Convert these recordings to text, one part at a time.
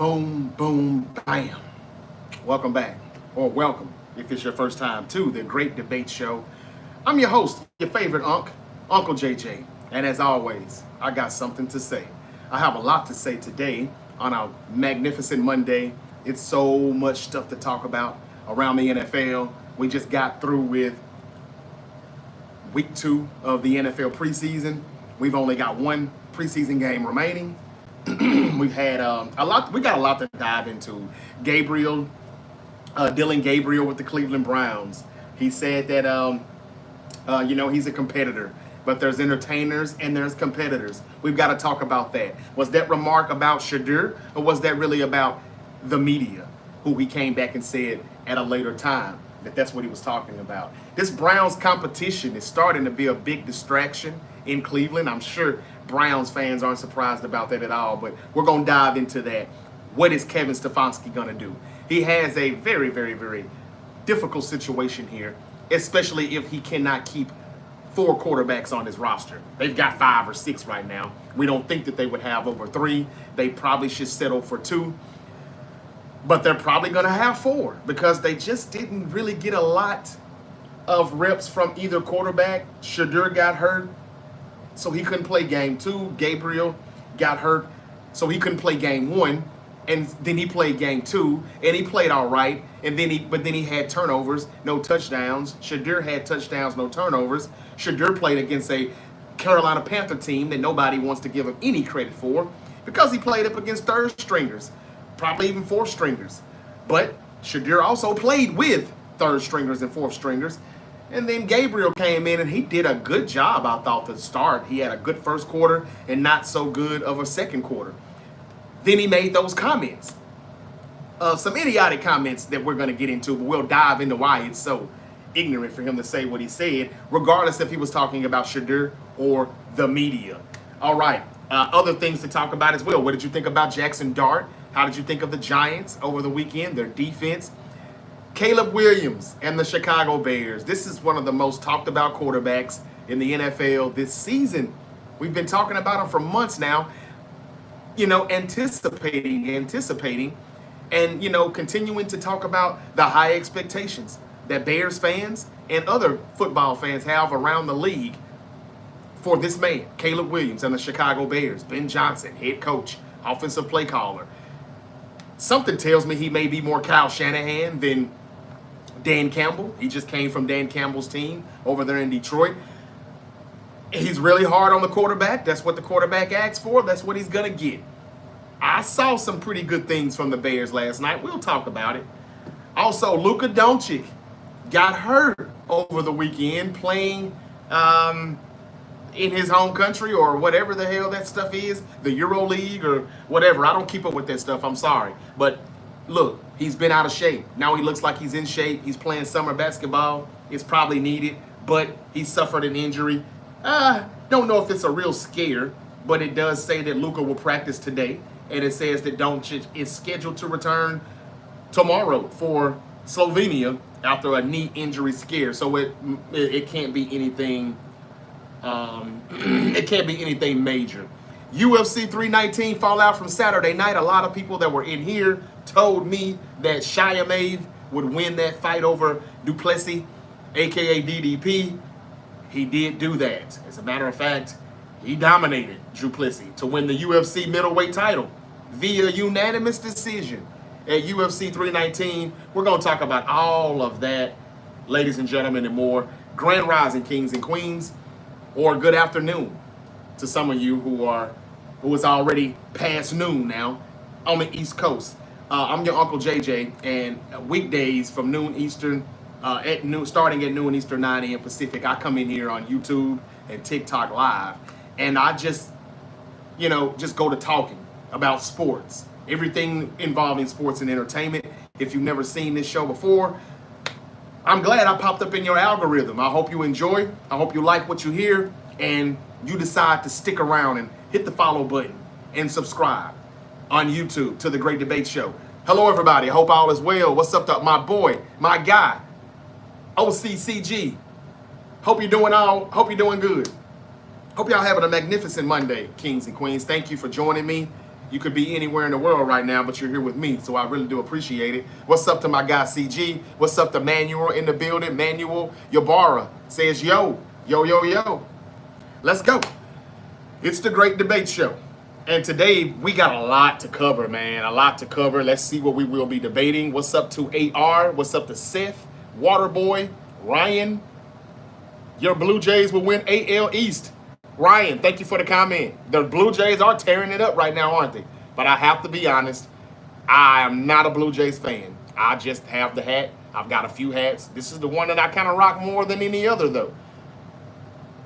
Boom, boom, bam. Welcome back, or welcome if it's your first time to the Great Debate Show. I'm your host, your favorite Uncle JJ. And as always, I got something to say. I have a lot to say today on a magnificent Monday. It's so much stuff to talk about around the NFL. We just got through with week 2 of the NFL preseason. We've only got one preseason game remaining. We've had a lot. We got a lot to dive into. Dylan Gabriel with the Cleveland Browns. He said that he's a competitor, but there's entertainers and there's competitors. We've got to talk about that. Was that remark about Shadur, or was that really about the media, who he came back and said at a later time that that's what he was talking about? This Browns competition is starting to be a big distraction in Cleveland. I'm sure Browns fans aren't surprised about that at all, but we're going to dive into that. What is Kevin Stefanski going to do? He has a very, very, very difficult situation here, especially if he cannot keep 4 quarterbacks on his roster. They've got 5 or 6 right now. We don't think that they would have over 3. They probably should settle for 2. But they're probably going to have 4 because they just didn't really get a lot of reps from either quarterback. Shadur got hurt, so he couldn't play game 2. Gabriel got hurt, so he couldn't play game 1. And then he played game 2, and he played all right. And then he had turnovers, no touchdowns. Shadur had touchdowns, no turnovers. Shadur played against a Carolina Panther team that nobody wants to give him any credit for because he played up against 3rd stringers, probably even 4th stringers. But Shadur also played with 3rd stringers and 4th stringers. And then Gabriel came in and he did a good job, I thought, to start. He had a good first quarter and not so good of a second quarter. Then he made those comments, some idiotic comments that we're going to get into, but we'll dive into why it's so ignorant for him to say what he said, regardless if he was talking about Shadur or the media. All right, other things to talk about as well. What did you think about Jackson Dart? How did you think of the Giants over the weekend, their defense? Caleb Williams and the Chicago Bears. This is one of the most talked about quarterbacks in the NFL this season. We've been talking about him for months now, anticipating, and, continuing to talk about the high expectations that Bears fans and other football fans have around the league for this man, Caleb Williams and the Chicago Bears. Ben Johnson, head coach, offensive play caller. Something tells me he may be more Kyle Shanahan than Dan Campbell. He just came from Dan Campbell's team over there in Detroit. He's really hard on the quarterback. That's what the quarterback asks for. That's what he's going to get. I saw some pretty good things from the Bears last night. We'll talk about it. Also, Luka Doncic got hurt over the weekend playing in his home country or whatever the hell that stuff is, the Euro League or whatever. I don't keep up with that stuff. I'm sorry. But look, he's been out of shape. Now he looks like he's in shape. He's playing summer basketball. It's probably needed, but he suffered an injury. Don't know if it's a real scare, but it does say that Luka will practice today, and it says that Doncic is scheduled to return tomorrow for Slovenia after a knee injury scare. So it can't be anything. It can't be anything major. UFC 319 fallout from Saturday night. A lot of people that were in here told me that Shayamav would win that fight over Duplessis, aka DDP. He did do that. As a matter of fact, he dominated Duplessis to win the UFC middleweight title via unanimous decision at UFC 319. We're going to talk about all of that, ladies and gentlemen, and more. Grand Rising, kings and queens, or good afternoon to some of you who is already past noon now on the East Coast. I'm your Uncle JJ, and weekdays from noon Eastern, starting at noon Eastern, 9 a.m. Pacific, I come in here on YouTube and TikTok Live, and I just go to talking about sports, everything involving sports and entertainment. If you've never seen this show before, I'm glad I popped up in your algorithm. I hope you enjoy. I hope you like what you hear, and you decide to stick around and hit the follow button and subscribe on YouTube to The Great Debate Show. Hello, everybody. I hope all is well. What's up, my boy, my guy, OCCG? Hope you're doing good. Hope y'all having a magnificent Monday, kings and queens. Thank you for joining me You could be anywhere in the world right now, but you're here with me, so I really do appreciate it. What's up to my guy CG? What's up to Manuel in the building? Manuel Yabara says, yo, yo, yo, yo. Let's go. It's the Great Debate Show. And today we got a lot to cover, man. A lot to cover. Let's see what we will be debating. What's up to AR? What's up to Seth? Waterboy? Ryan? Your Blue Jays will win AL East. Ryan, thank you for the comment. The Blue Jays are tearing it up right now, aren't they? But I have to be honest, I am not a Blue Jays fan. I just have the hat. I've got a few hats. This is the one that I kind of rock more than any other, though.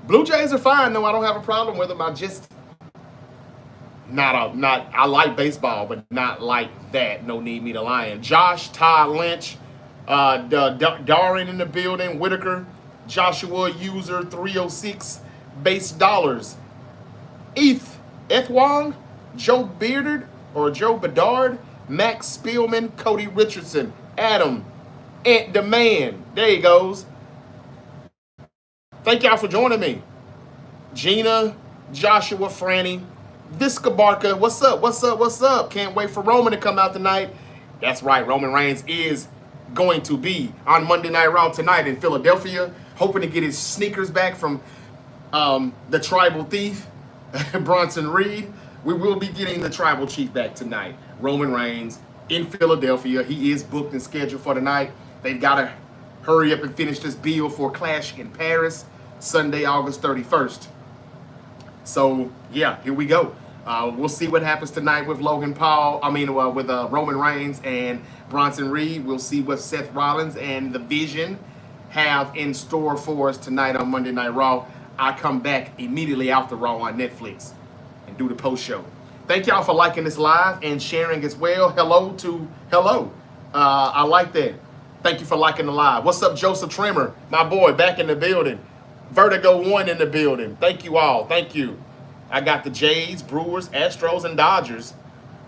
Blue Jays are fine, though. I don't have a problem with them. I just I like baseball, but not like that. No need me to lion. Josh, Todd Lynch, Darren in the building, Whitaker, Joshua User 306, Base Dollars, Eth Wong, Joe Beardard or Joe Bedard, Max Spielman, Cody Richardson, Adam, Ant Demand. There he goes. Thank y'all for joining me. Gina, Joshua, Franny, Visca Barker, what's up, what's up, what's up? Can't wait for Roman to come out tonight. That's right, Roman Reigns is going to be on Monday Night Raw tonight in Philadelphia, hoping to get his sneakers back from the tribal thief, Bronson Reed. We will be getting the tribal chief back tonight. Roman Reigns in Philadelphia. He is booked and scheduled for tonight. They've got to hurry up and finish this bill for Clash in Paris, Sunday, August 31st. So, yeah, here we go. We'll see what happens tonight with Roman Reigns and Bronson Reed. We'll see what Seth Rollins and The Vision have in store for us tonight on Monday Night Raw. I come back immediately after Raw on Netflix and do the post show. Thank y'all for liking this live and sharing as well. Hello. I like that. Thank you for liking the live. What's up, Joseph Trimmer? My boy, back in the building. Vertigo 1 in the building. Thank you all. Thank you. I got the Jays, Brewers, Astros, and Dodgers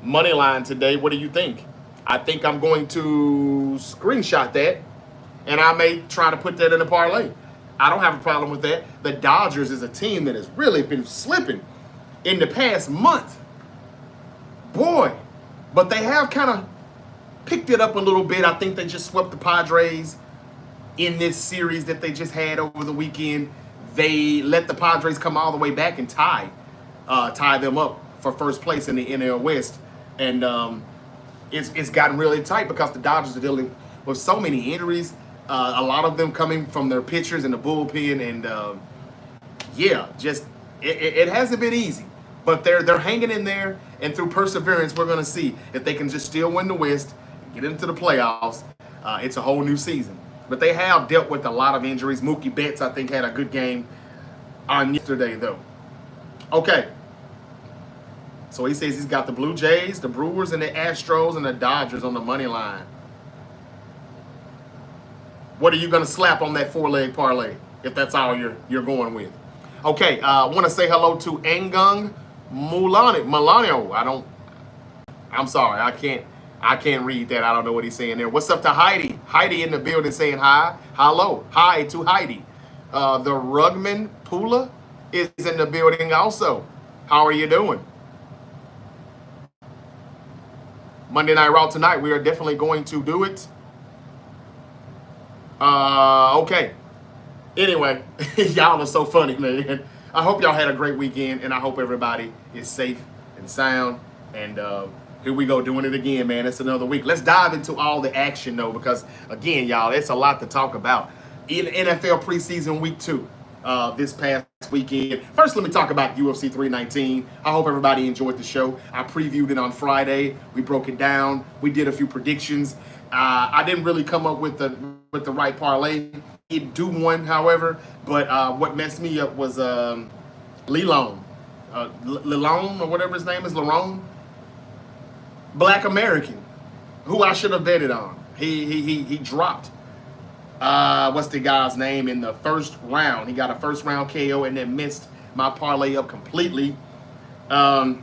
money line today. What do you think? I think I'm going to screenshot that, and I may try to put that in a parlay. I don't have a problem with that. The Dodgers is a team that has really been slipping in the past month. Boy, but they have kind of picked it up a little bit. I think they just swept the Padres in this series that they just had over the weekend. They let the Padres come all the way back and tie them up for first place in the NL West. And it's gotten really tight because the Dodgers are dealing with so many injuries. A lot of them coming from their pitchers in the bullpen, and it hasn't been easy. But they're hanging in there, and through perseverance, we're going to see if they can just still win the West, get into the playoffs. It's a whole new season. But they have dealt with a lot of injuries. Mookie Betts, I think, had a good game on yesterday, though. Okay. So he says he's got the Blue Jays, the Brewers, and the Astros, and the Dodgers on the money line. What are you going to slap on that four-leg parlay, if that's all you're going with? Okay, I want to say hello to Angung Mulanio. I'm sorry, I can't read that. I don't know what he's saying there. What's up to Heidi? Heidi in the building saying hi. Hello. Hi to Heidi. The Rugman Pula is in the building also. How are you doing? Monday Night Raw tonight. We are definitely going to do it. Okay. Anyway, y'all are so funny, man. I hope y'all had a great weekend, and I hope everybody is safe and sound. And here we go, doing it again, man. It's another week. Let's dive into all the action, though, because, again, y'all, it's a lot to talk about. In NFL preseason week 2 this past weekend. First, let me talk about UFC 319. I hope everybody enjoyed the show. I previewed it on Friday. We broke it down. We did a few predictions. I didn't really come up with the right parlay. It do one, however, but what messed me up was Lelone, or whatever his name is, Lerone, Black American, who I should have betted on. He dropped. What's the guy's name in the first round? He got a first round KO and then missed my parlay up completely. But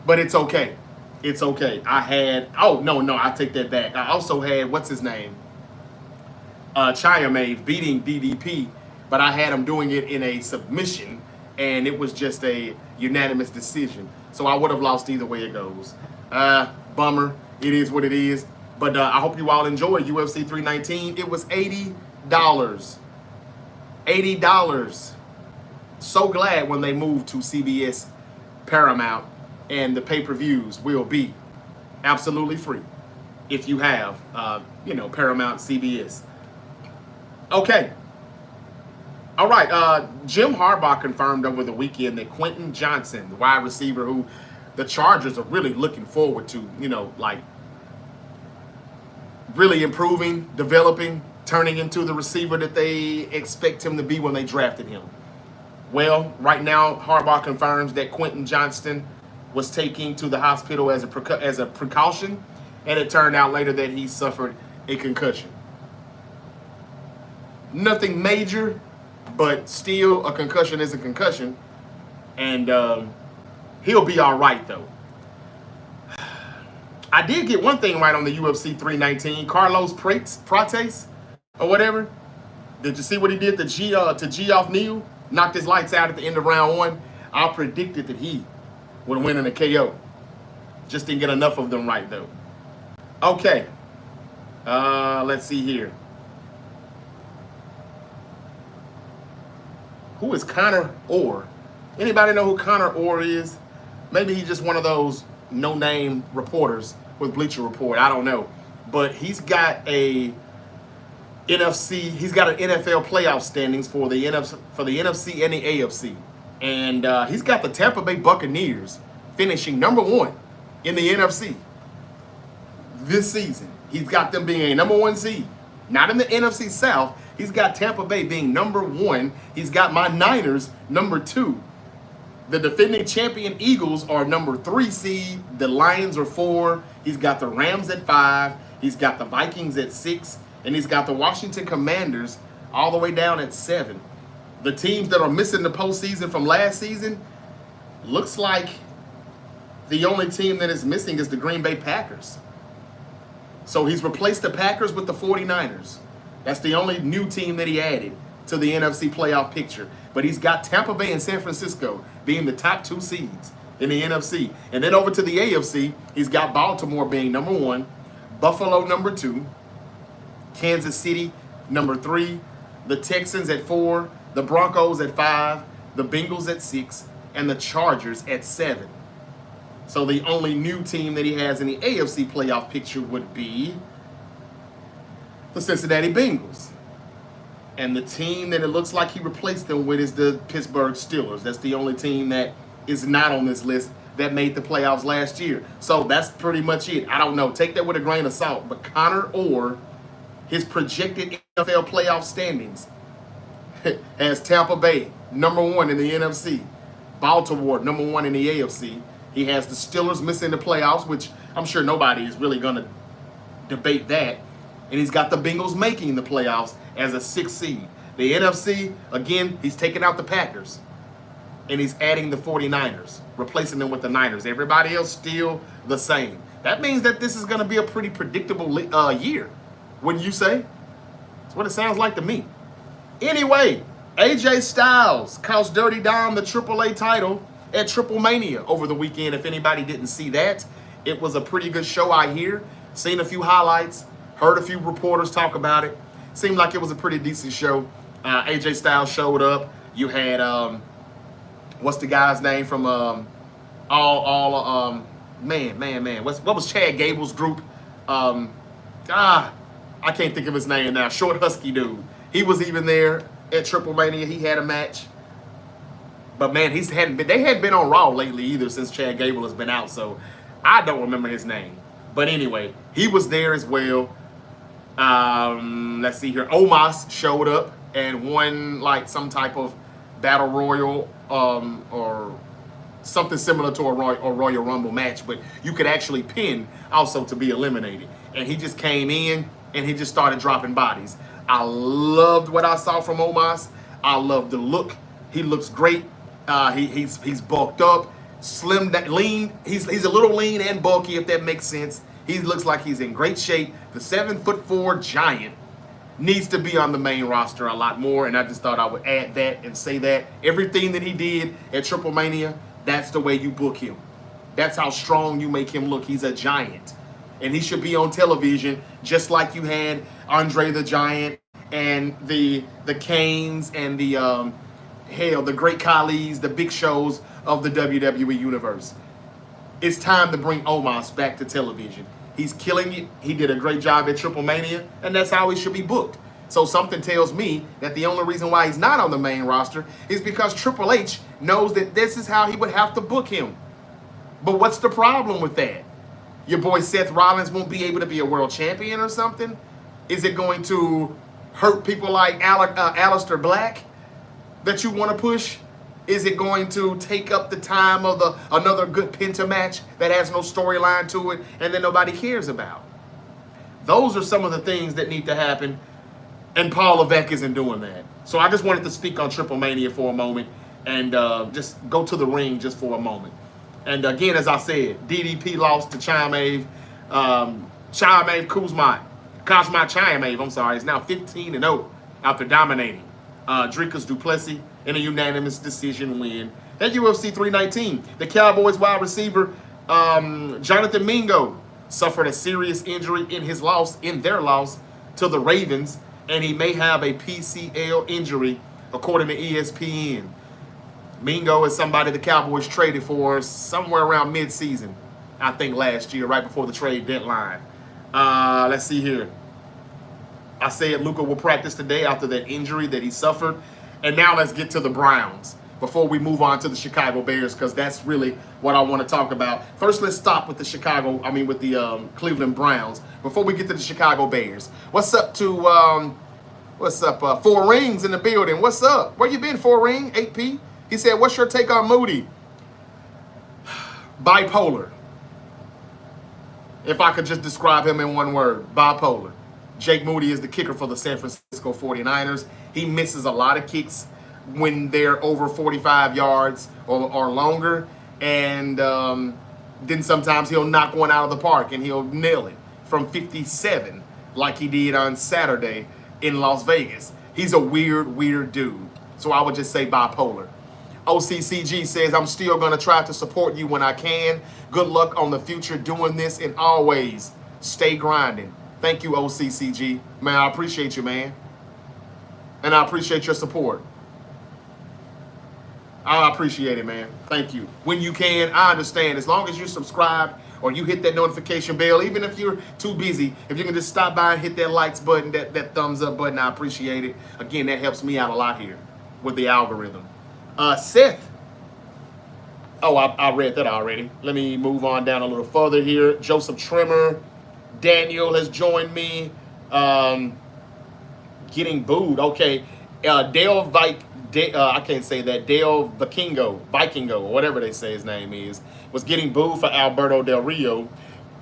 it's okay. It's okay. I take that back. I also had, what's his name? Chiamave beating DDP, but I had him doing it in a submission, and it was just a unanimous decision. So I would have lost either way it goes. Bummer. It is what it is. But I hope you all enjoy UFC 319. It was $80. $80. So glad when they moved to CBS Paramount, and the pay-per-views will be absolutely free if you have, Paramount CBS. Okay. All right. Jim Harbaugh confirmed over the weekend that Quentin Johnson, the wide receiver who the Chargers are really looking forward to, really improving, developing, turning into the receiver that they expect him to be when they drafted him. Well, right now, Harbaugh confirms that Quentin Johnston was taken to the hospital as a precaution, and it turned out later that he suffered a concussion. Nothing major, but still a concussion is a concussion, and he'll be all right, though. I did get one thing right on the UFC 319. Carlos Prates, or whatever. Did you see what he did to Geoff Neal? Knocked his lights out at the end of round one. I predicted that he would win in a KO. Just didn't get enough of them right, though. Okay. Let's see here. Who is Connor Orr? Anybody know who Connor Orr is? Maybe he's just one of those no-name reporters with Bleacher Report. I don't know. But he's got a NFC. He's got an NFL playoff standings for the NFC and the AFC. And he's got the Tampa Bay Buccaneers finishing number 1 in the NFC this season. He's got them being a number 1 seed. Not in the NFC South. He's got Tampa Bay being number 1. He's got my Niners number 2. The defending champion Eagles are number 3 seed. The Lions are 4. He's got the Rams at 5. He's got the Vikings at 6. And he's got the Washington Commanders all the way down at 7. The teams that are missing the postseason from last season, looks like the only team that is missing is the Green Bay Packers. So he's replaced the Packers with the 49ers. That's the only new team that he added to the NFC playoff picture. But he's got Tampa Bay and San Francisco being the top 2 seeds in the NFC. And then over to the AFC, he's got Baltimore being number 1, Buffalo number 2, Kansas City number 3, the Texans at 4, the Broncos at 5, the Bengals at 6, and the Chargers at 7. So the only new team that he has in the AFC playoff picture would be the Cincinnati Bengals. And the team that it looks like he replaced them with is the Pittsburgh Steelers. That's the only team that is not on this list that made the playoffs last year. So that's pretty much it. I don't know. Take that with a grain of salt. But Connor Orr, his projected NFL playoff standings, has Tampa Bay number 1 in the NFC, Baltimore number 1 in the AFC. He has the Steelers missing the playoffs, which I'm sure nobody is really going to debate that. And he's got the Bengals making the playoffs as a 6th seed. The NFC, again, he's taking out the Packers. And he's adding the 49ers, replacing them with the Niners. Everybody else still the same. That means that this is going to be a pretty predictable year, wouldn't you say? That's what it sounds like to me. Anyway, AJ Styles cost Dirty Dom the AAA title at Triple Mania over the weekend. If anybody didn't see that, it was a pretty good show, I hear. Seen a few highlights, heard a few reporters talk about it. Seemed like it was a pretty decent show. AJ Styles showed up. You had, what's the guy's name from man. What was Chad Gable's group? I can't think of his name now. Short husky dude. He was even there at Triple Mania. He had a match. But man, they hadn't been on Raw lately either since Chad Gable has been out, so I don't remember his name. But anyway, he was there as well. Let's see here. Omos showed up and won like some type of battle royal or something similar to a Royal Rumble match, but you could actually pin also to be eliminated. And he just came in and he just started dropping bodies. I loved what I saw from Omos. I love the look. He looks great. He's bulked up, slim, lean. He's a little lean and bulky, if that makes sense. He looks like he's in great shape. The 7'4" giant needs to be on the main roster a lot more. And I just thought I would add that and say that everything that he did at Triple Mania, that's the way you book him. That's how strong you make him look. He's a giant. And he should be on television just like you had Andre the Giant and the Canes and the Great Khali's, the big shows of the WWE Universe. It's time to bring Omos back to television. He's killing it. He did a great job at Triple Mania, and that's how he should be booked. So something tells me that the only reason why he's not on the main roster is because Triple H knows that this is how he would have to book him. But what's the problem with that? Your boy Seth Rollins won't be able to be a world champion or something? Is it going to hurt people like Aleister Black that you want to push? Is it going to take up the time of another good Penta match that has no storyline to it and that nobody cares about? Those are some of the things that need to happen, and Paul Levesque isn't doing that. So I just wanted to speak on Triple Mania for a moment and just go to the ring just for a moment. And again, as I said, DDP lost to Chimaev. Chimaev Kuzma Chimaev, I'm sorry, is now 15-0 after dominating Dricus du Plessis in a unanimous decision win. At UFC 319, the Cowboys wide receiver Jonathan Mingo suffered a serious injury in their loss to the Ravens, and he may have a PCL injury, according to ESPN. Mingo is somebody the Cowboys traded for somewhere around mid-season, I think last year, right before the trade deadline. Let's see here. I said Luka will practice today after that injury that he suffered. And now let's get to the Browns before we move on to the Chicago Bears, because that's really what I want to talk about. First, let's stop with the Cleveland Browns before we get to the Chicago Bears. What's up to Four Rings in the building? What's up? Where you been, Four Ring? 8P? He said, what's your take on Moody? Bipolar. If I could just describe him in one word, bipolar. Jake Moody is the kicker for the San Francisco 49ers. He misses a lot of kicks when they're over 45 yards or longer. And then sometimes he'll knock one out of the park and he'll nail it from 57 like he did on Saturday in Las Vegas. He's a weird dude. So I would just say bipolar. OCCG says, I'm still going to try to support you when I can. Good luck on the future doing this, and always stay grinding. Thank you, OCCG. Man, I appreciate you, man. And I appreciate your support. I appreciate it, man. Thank you. When you can, I understand. As long as you subscribe or you hit that notification bell, even if you're too busy, if you can just stop by and hit that likes button, that thumbs up button, I appreciate it. Again, that helps me out a lot here with the algorithm. Seth. Oh, I read that already. Let me move on down a little further here. Joseph Trimmer. Daniel has joined me. Getting booed. Okay. I can't say that. Dale Vikingo, or whatever they say his name is, was getting booed for Alberto Del Rio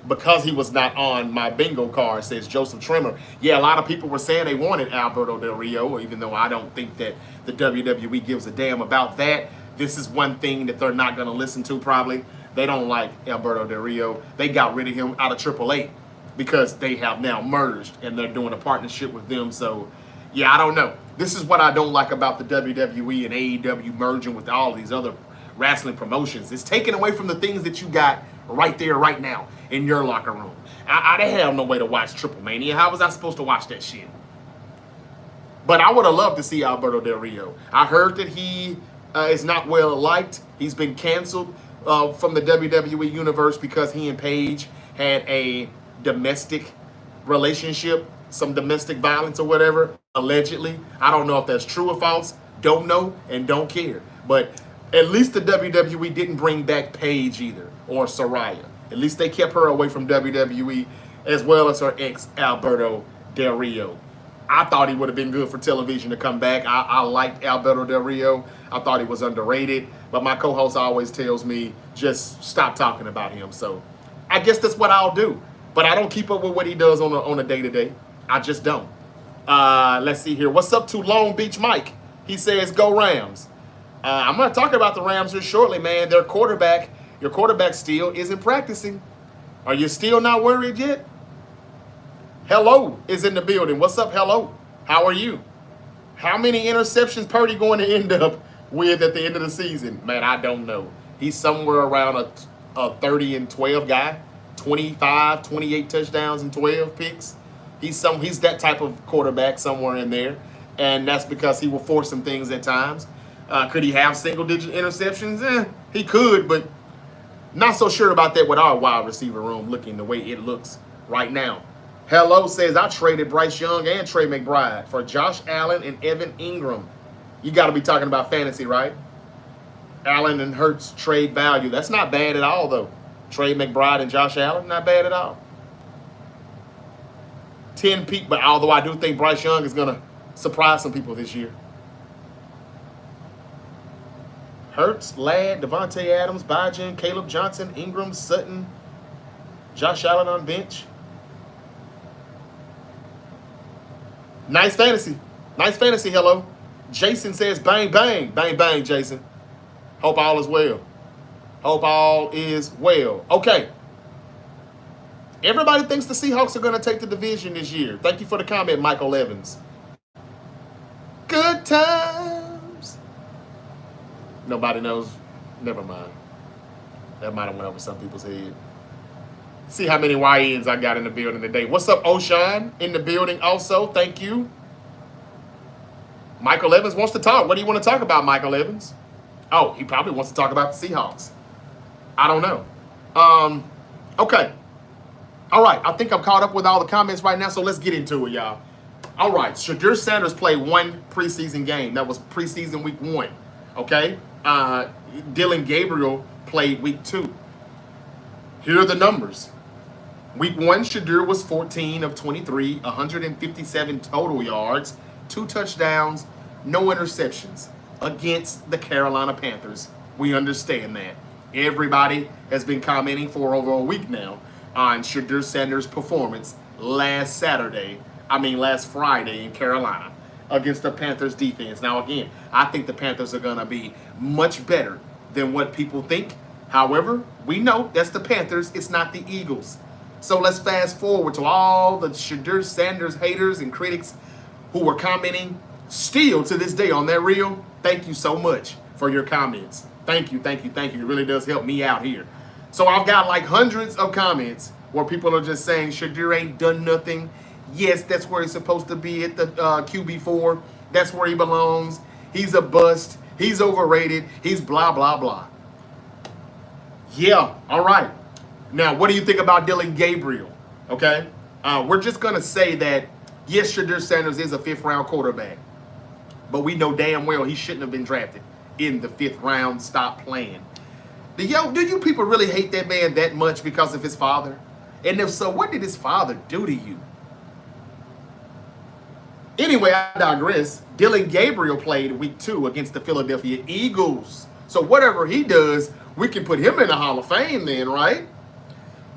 because he was not on my bingo card, says Joseph Trimmer. Yeah, a lot of people were saying they wanted Alberto Del Rio, even though I don't think that the WWE gives a damn about that. This is one thing that they're not going to listen to probably. They don't like Alberto Del Rio. They got rid of him out of AAA because they have now merged and they're doing a partnership with them. So, yeah, I don't know. This is what I don't like about the WWE and AEW merging with all these other wrestling promotions. It's taken away from the things that you got right there, right now in your locker room. I didn't have no way to watch Triple Mania. How was I supposed to watch that shit? But I would have loved to see Alberto Del Rio. I heard that he is not well liked. He's been canceled from the WWE Universe because he and Paige had a domestic relationship, some domestic violence or whatever, allegedly. I don't know if that's true or false. Don't know and don't care. But at least the WWE didn't bring back Paige either, or Saraya. At least they kept her away from WWE, as well as her ex, Alberto Del Rio. I thought he would have been good for television to come back. I liked Alberto Del Rio. I thought he was underrated. But my co-host always tells me, just stop talking about him. So I guess that's what I'll do. But I don't keep up with what he does on a day-to-day. I just don't. Let's see here. What's up to Long Beach Mike? He says, go Rams. I'm going to talk about the Rams here shortly, man. Your quarterback still isn't practicing. Are you still not worried yet? Hello is in the building. What's up, Hello? How are you? How many interceptions Purdy going to end up with at the end of the season? Man, I don't know. He's somewhere around a 30 and 12 guy, 25, 28 touchdowns and 12 picks. He's that type of quarterback somewhere in there, and that's because he will force some things at times. Could he have single-digit interceptions? He could, but not so sure about that with our wide receiver room looking the way it looks right now. Hello says, I traded Bryce Young and Trey McBride for Josh Allen and Evan Ingram. You got to be talking about fantasy, right? Allen and Hurts trade value. That's not bad at all, though. Trey McBride and Josh Allen, not bad at all. 10 peak, but although I do think Bryce Young is going to surprise some people this year. Hurts, Ladd, Devontae Adams, Bajan, Caleb Johnson, Ingram, Sutton, Josh Allen on bench. Nice fantasy. Nice fantasy, hello. Jason says, bang, bang. Bang, bang, Jason. Hope all is well. Hope all is well. Okay. Everybody thinks the Seahawks are going to take the division this year. Thank you for the comment, Michael Evans. Good times. Nobody knows. Never mind. That might have went over some people's head. See how many YNs I got in the building today. What's up, Oshan? In the building also. Thank you. Michael Evans wants to talk. What do you want to talk about, Michael Evans? Oh, he probably wants to talk about the Seahawks. I don't know. Okay. All right. I think I'm caught up with all the comments right now, so let's get into it, y'all. All right. Shedeur Sanders played one preseason game. That was preseason week 1. Okay? Dylan Gabriel played week 2. Here are the numbers. Week 1, Shedeur was 14 of 23, 157 total yards, 2 touchdowns, no interceptions against the Carolina Panthers. We understand that. Everybody has been commenting for over a week now on Shedeur Sanders' performance last Friday in Carolina against the Panthers defense. Now, again, I think the Panthers are going to be much better than what people think. However, we know that's the Panthers. It's not the Eagles. So let's fast forward to all the Shedeur Sanders haters and critics who were commenting still to this day on that reel. Thank you so much for your comments. Thank you, thank you, thank you. It really does help me out here. So I've got like hundreds of comments where people are just saying Shedeur ain't done nothing. Yes, that's where he's supposed to be at the QB4. That's where he belongs. He's a bust. He's overrated. He's blah, blah, blah. Yeah, all right. Now, what do you think about Dylan Gabriel? Okay? We're just going to say that, yes, Shedeur Sanders is a 5th-round quarterback. But we know damn well he shouldn't have been drafted in the 5th round. Stop playing. Do you people really hate that man that much because of his father? And if so, what did his father do to you? Anyway, I digress. Dylan Gabriel played week 2 against the Philadelphia Eagles. So whatever he does, we can put him in the Hall of Fame then, right?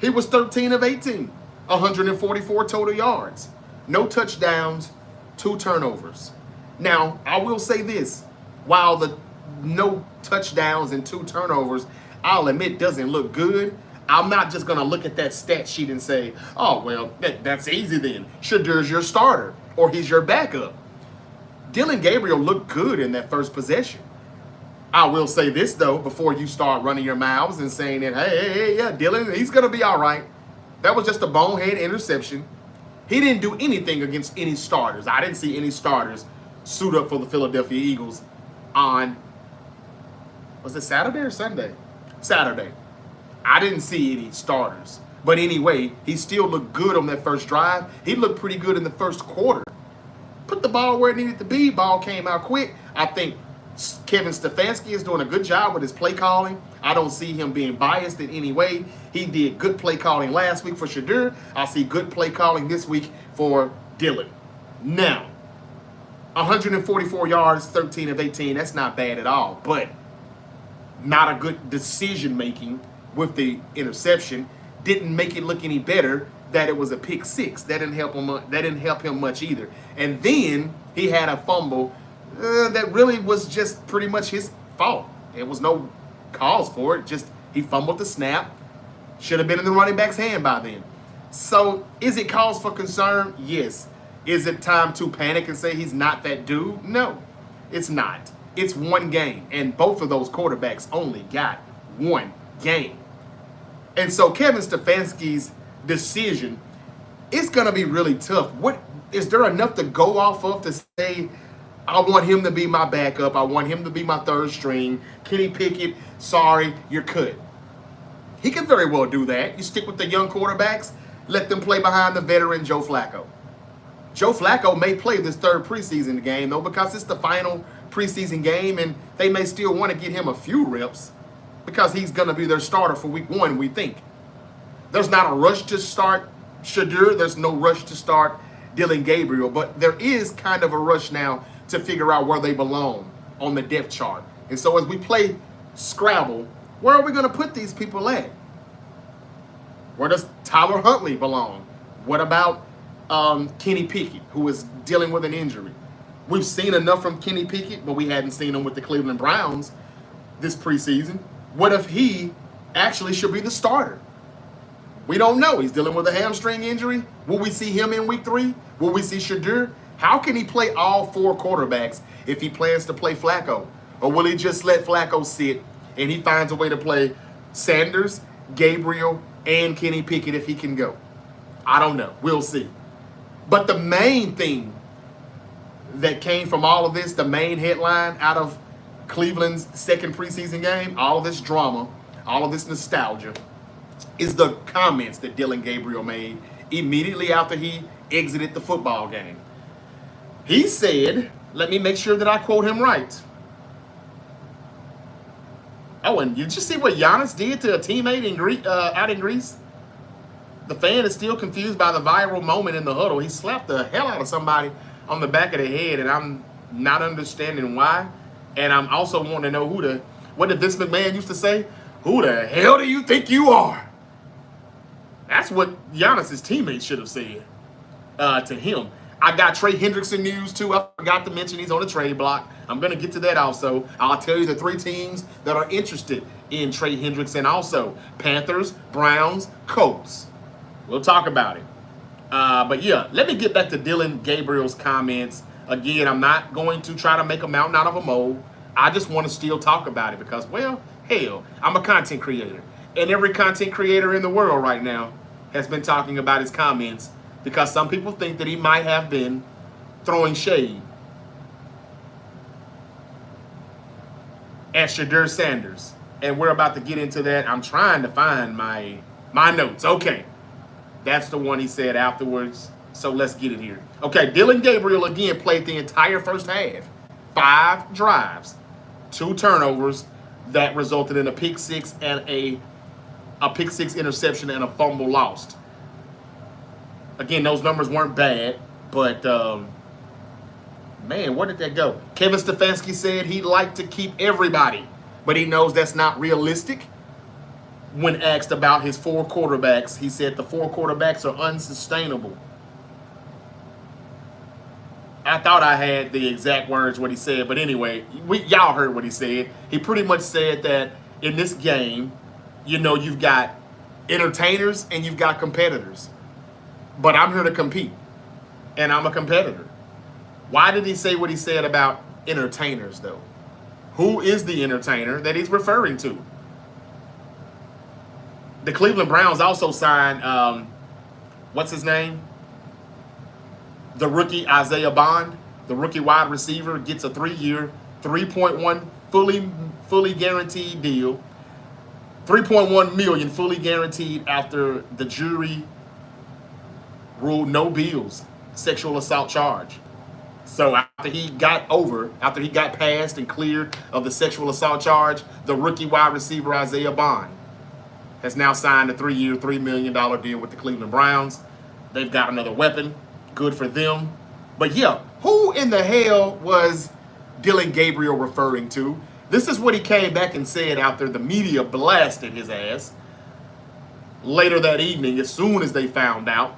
He was 13 of 18, 144 total yards, no touchdowns, 2 turnovers. Now, I will say this. While the no touchdowns and 2 turnovers, I'll admit, doesn't look good, I'm not just going to look at that stat sheet and say, oh, well, that's easy then. Shedeur's your starter or he's your backup. Dylan Gabriel looked good in that first possession. I will say this, though, before you start running your mouths and saying that, hey, yeah, Dylan, he's going to be all right. That was just a bonehead interception. He didn't do anything against any starters. I didn't see any starters suit up for the Philadelphia Eagles on, was it Saturday or Sunday? Saturday. I didn't see any starters. But anyway, he still looked good on that first drive. He looked pretty good in the first quarter. Put the ball where it needed to be. Ball came out quick. I think Kevin Stefanski is doing a good job with his play calling. I don't see him being biased in any way. He did good play calling last week for Shedeur. I see good play calling this week for Dylan. Now, 144 yards, 13 of 18, that's not bad at all, but not a good decision making with the interception. Didn't make it look any better that it was a pick 6. That didn't help him much either. And then he had a fumble that really was just pretty much his fault. There was no cause for it. Just he fumbled the snap. Should have been in the running back's hand by then. So is it cause for concern? Yes. Is it time to panic and say he's not that dude? No, it's not. It's one game, and both of those quarterbacks only got one game. And so Kevin Stefanski's decision, it's going to be really tough. What is there enough to go off of to say, I want him to be my backup, I want him to be my third string, Kenny Pickett, sorry, you're cut. He can very well do that. You stick with the young quarterbacks, let them play behind the veteran Joe Flacco. Joe Flacco may play this third preseason game, though, because it's the final preseason game, and they may still want to get him a few reps because he's going to be their starter for week 1, we think. There's not a rush to start Shedeur. There's no rush to start Dillon Gabriel, but there is kind of a rush now to figure out where they belong on the depth chart. And so as we play Scrabble, where are we going to put these people at? Where does Tyler Huntley belong? What about Kenny Pickett, who is dealing with an injury? We've seen enough from Kenny Pickett, but we hadn't seen him with the Cleveland Browns this preseason. What if he actually should be the starter? We don't know. He's dealing with a hamstring injury. Will we see him in week 3? Will we see Shedeur? How can he play all 4 quarterbacks if he plans to play Flacco? Or will he just let Flacco sit and he finds a way to play Sanders, Gabriel, and Kenny Pickett if he can go? I don't know. We'll see. But the main thing that came from all of this, the main headline out of Cleveland's second preseason game, all of this drama, all of this nostalgia, is the comments that Dillon Gabriel made immediately after he exited the football game. He said, let me make sure that I quote him right. Oh, and did you see what Giannis did to a teammate out in Greece? The fan is still confused by the viral moment in the huddle. He slapped the hell out of somebody on the back of the head, and I'm not understanding why. And I'm also wanting to know what did Vince McMahon used to say? Who the hell do you think you are? That's what Giannis' teammates should have said to him. I got Trey Hendrickson news, too. I forgot to mention he's on the trade block. I'm going to get to that also. I'll tell you the 3 teams that are interested in Trey Hendrickson also. Panthers, Browns, Colts. We'll talk about it. But, yeah, let me get back to Dillon Gabriel's comments. Again, I'm not going to try to make a mountain out of a mole. I just want to still talk about it because, well, hell, I'm a content creator. And every content creator in the world right now has been talking about his comments because some people think that he might have been throwing shade at Shedeur Sanders. And we're about to get into that. I'm trying to find my notes. Okay. That's the one he said afterwards. So let's get it here. Okay, Dillon Gabriel again played the entire first half. 5 drives, 2 turnovers that resulted in a pick 6 and a pick 6 interception and a fumble lost. Again, those numbers weren't bad, but man, where did that go? Kevin Stefanski said he'd like to keep everybody, but he knows that's not realistic. When asked about his 4 quarterbacks, he said the 4 quarterbacks are unsustainable. I thought I had the exact words what he said, but anyway, y'all heard what he said. He pretty much said that in this game, you know, you've got entertainers and you've got competitors. But I'm here to compete, and I'm a competitor. Why did he say what he said about entertainers, though? Who is the entertainer that he's referring to? The Cleveland Browns also signed, what's his name? The rookie Isaiah Bond, the rookie wide receiver, gets a 3-year, $3.1 fully guaranteed deal. $3.1 million fully guaranteed after the jury ruled no bills, sexual assault charge. So after he got passed and cleared of the sexual assault charge, the rookie wide receiver Isaiah Bond has now signed a 3-year, $3 million deal with the Cleveland Browns. They've got another weapon. Good for them. But yeah, who in the hell was Dillon Gabriel referring to? This is what he came back and said after the media blasted his ass later that evening as soon as they found out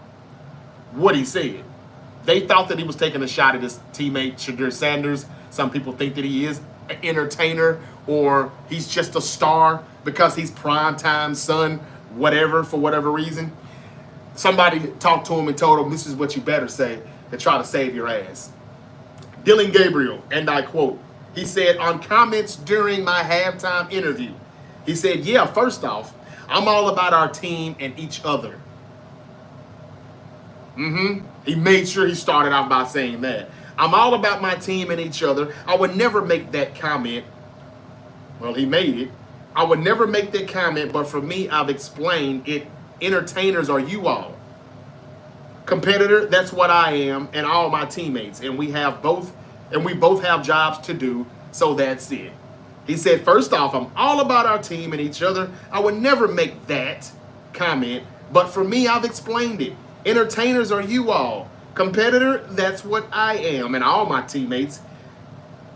what he said. They thought that he was taking a shot at his teammate Shedeur Sanders. Some people think that he is an entertainer or he's just a star because he's primetime son, whatever, for whatever reason. Somebody talked to him and told him, this is what you better say. to try to save your ass. Dylan Gabriel, and I quote, he said on comments during my halftime interview, he said, yeah, first off, I'm all about our team and each other. He made sure he started out by saying that. I'm all about my team and each other. I would never make that comment. Well, he made it. I would never make that comment, but for me, I've explained it. Entertainers are you all. Competitor, that's what I am, and all my teammates. And we both have jobs to do, so that's it. He said, first off, I'm all about our team and each other. I would never make that comment, but for me, I've explained it. Entertainers are you all. Competitor, that's what I am, and all my teammates.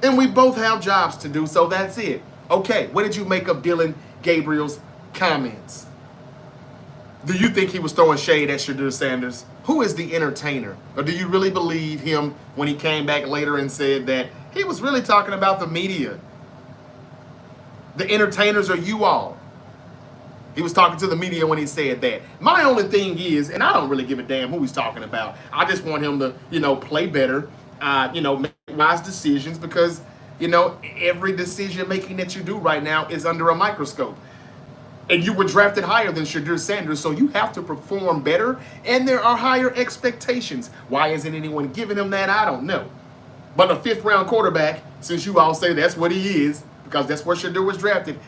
And we both have jobs to do, so that's it. Okay, what did you make of Dylan Gabriel's comments? Do you think he was throwing shade at Shedeur Sanders? Who is the entertainer? Or do you really believe him when he came back later and said that he was really talking about the media? The entertainers are you all. He was talking to the media when he said that. My only thing is, and I don't really give a damn who he's talking about. I just want him to, play better, make wise decisions because, every decision making that you do right now is under a microscope. And you were drafted higher than Shedeur Sanders, so you have to perform better, and there are higher expectations. Why isn't anyone giving him that? I don't know. But a fifth-round quarterback, since you all say that's what he is, because that's where Shedeur was drafted,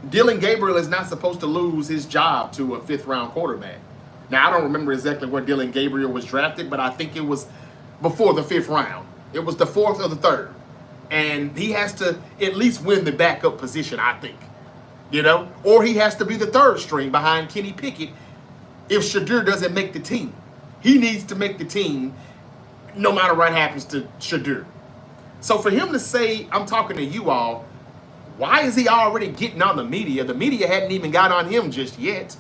Dylan Gabriel is not supposed to lose his job to a fifth-round quarterback. Now, I don't remember exactly where Dylan Gabriel was drafted, but I think it was before the fifth round. It was the fourth or the third. And he has to at least win the backup position, I think. Or he has to be the third string behind Kenny Pickett if Shedeur doesn't make the team. He needs to make the team no matter what happens to Shedeur. So for him to say, I'm talking to you all, why is he already getting on the media? The media hadn't even got on him just yet.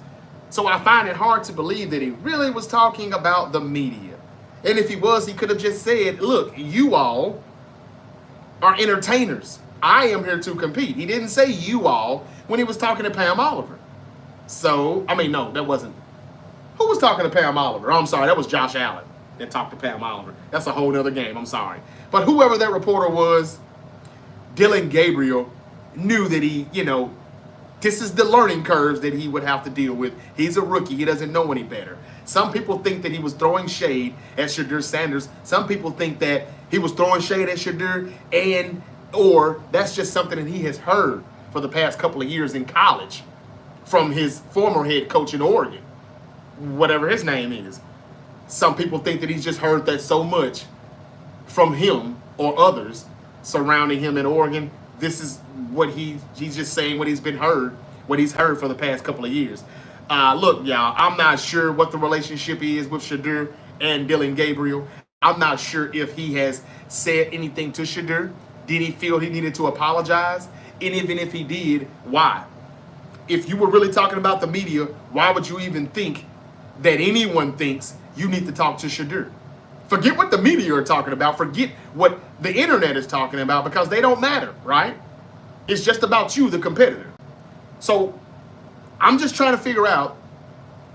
So I find it hard to believe that he really was talking about the media. And if he was, he could have just said, look, you all are entertainers. I am here to compete. He didn't say you all when he was talking to Pam Oliver. No, that wasn't. Who was talking to Pam Oliver? Oh, I'm sorry, that was Josh Allen that talked to Pam Oliver. That's a whole nother game, I'm sorry. But whoever that reporter was, Dylan Gabriel knew that this is the learning curves that he would have to deal with. He's a rookie. He doesn't know any better. Some people think that he was throwing shade at Shedeur Sanders. Some people think that he was throwing shade at Shedeur or that's just something that he has heard for the past couple of years in college from his former head coach in Oregon, whatever his name is. Some people think that he's just heard that so much from him or others surrounding him in Oregon. This is what he's just saying what he's heard for the past couple of years. Look, y'all, I'm not sure what the relationship is with Shedeur and Dylan Gabriel. I'm not sure if he has said anything to Shedeur. Did he feel he needed to apologize? And even if he did, why? If you were really talking about the media, why would you even think that anyone thinks you need to talk to Shedeur? Forget what the media are talking about. Forget what the internet is talking about because they don't matter, right? It's just about you, the competitor. So I'm just trying to figure out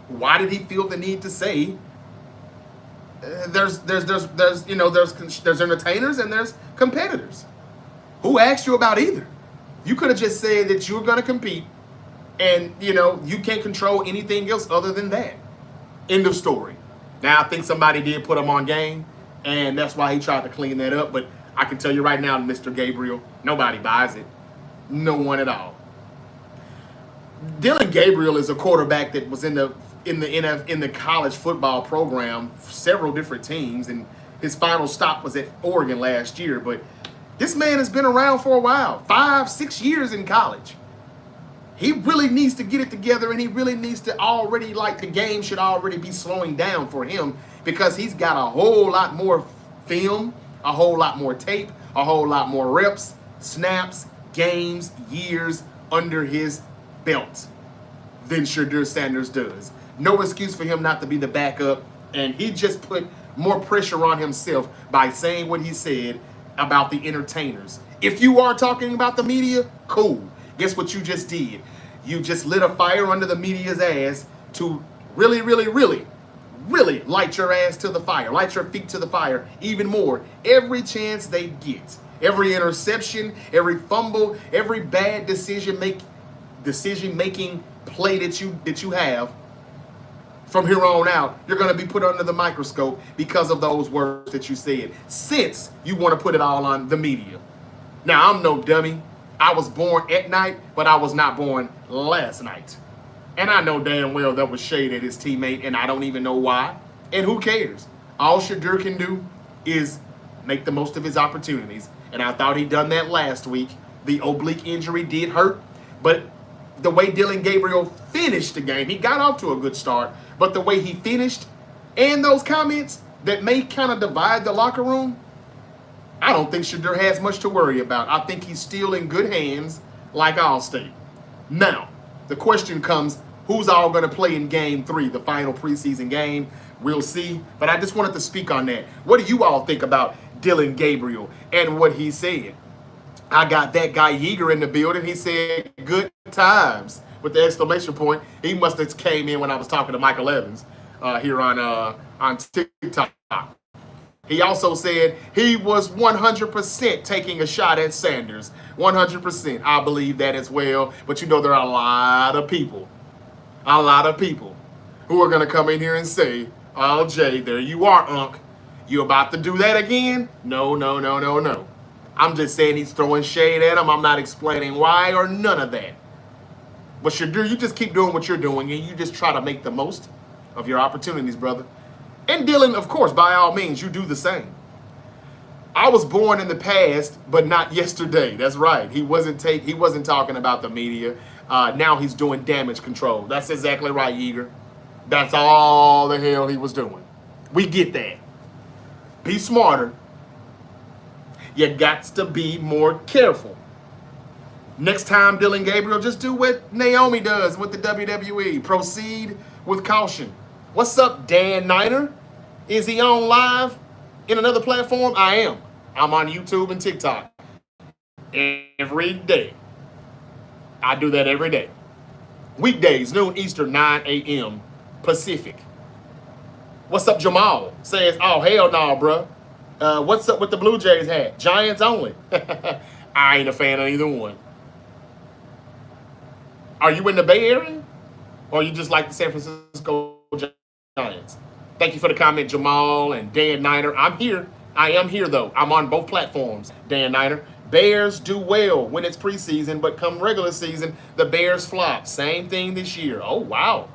why did he feel the need to say there's entertainers and there's competitors. Who asked you about either? You could have just said that you're going to compete and you can't control anything else other than that. End of story. Now, I think somebody did put him on game, and that's why he tried to clean that up. But I can tell you right now, Mr. Gabriel, nobody buys it. No one at all. Dylan Gabriel is a quarterback that was in the college football program, several different teams, and his final stop was at Oregon last year. But this man has been around for a while, 5-6 years in college. He really needs to get it together, and he really needs to the game should already be slowing down for him because he's got a whole lot more film, a whole lot more tape, a whole lot more reps, snaps, games, years under his belt than Shedeur Sanders does. No excuse for him not to be the backup, and he just put more pressure on himself by saying what he said about the entertainers. If you are talking about the media, cool. Guess what you just did? You just lit a fire under the media's ass to really, really, really, really light your ass to the fire, light your feet to the fire even more every chance they get. Every interception, every fumble, every bad decision making play that you have from here on out, you're going to be put under the microscope because of those words that you said, since you want to put it all on the media. Now, I'm no dummy. I was born at night, but I was not born last night. And I know damn well that was shade at his teammate, and I don't even know why. And who cares? All Shadur can do is make the most of his opportunities. And I thought he'd done that last week. The oblique injury did hurt, but the way Dillon Gabriel finished the game, he got off to a good start, but the way he finished and those comments that may kind of divide the locker room, I don't think Shadur has much to worry about. I think he's still in good hands like Allstate. Now, the question comes, who's all going to play in Game 3, the final preseason game? We'll see. But I just wanted to speak on that. What do you all think about Dillon Gabriel and what he said? I got that guy Yeager in the building. He said, good times, with the exclamation point. He must have came in when I was talking to Michael Evans here on TikTok. He also said he was 100% taking a shot at Sanders. 100%. I believe that as well. But you know, there are a lot of people who are going to come in here and say, oh, Jay, there you are, Unc. You about to do that again? No. I'm just saying he's throwing shade at him. I'm not explaining why or none of that. But Shadur, you just keep doing what you're doing, and you just try to make the most of your opportunities, brother. And Dillon, of course, by all means, you do the same. I was born in the past, but not yesterday. That's right. He wasn't talking about the media. Now he's doing damage control. That's exactly right, Yeager. That's all the hell he was doing. We get that. Be smarter. You got to be more careful. Next time, Dillon Gabriel, just do what Naomi does with the WWE. Proceed with caution. What's up, Dan Niner? Is he on live in another platform? I am. I'm on YouTube and TikTok every day. I do that every day. Weekdays, noon Eastern, 9 a.m. Pacific. What's up, Jamal? Says, oh, hell no, bruh. What's up with the Blue Jays hat? Giants only. I ain't a fan of either one. Are you in the Bay Area? Or you just like the San Francisco Giants? Thank you for the comment, Jamal and Dan Niner. I'm here. I am here, though. I'm on both platforms, Dan Niner. Bears do well when it's preseason, but come regular season, the Bears flop. Same thing this year. Oh, wow.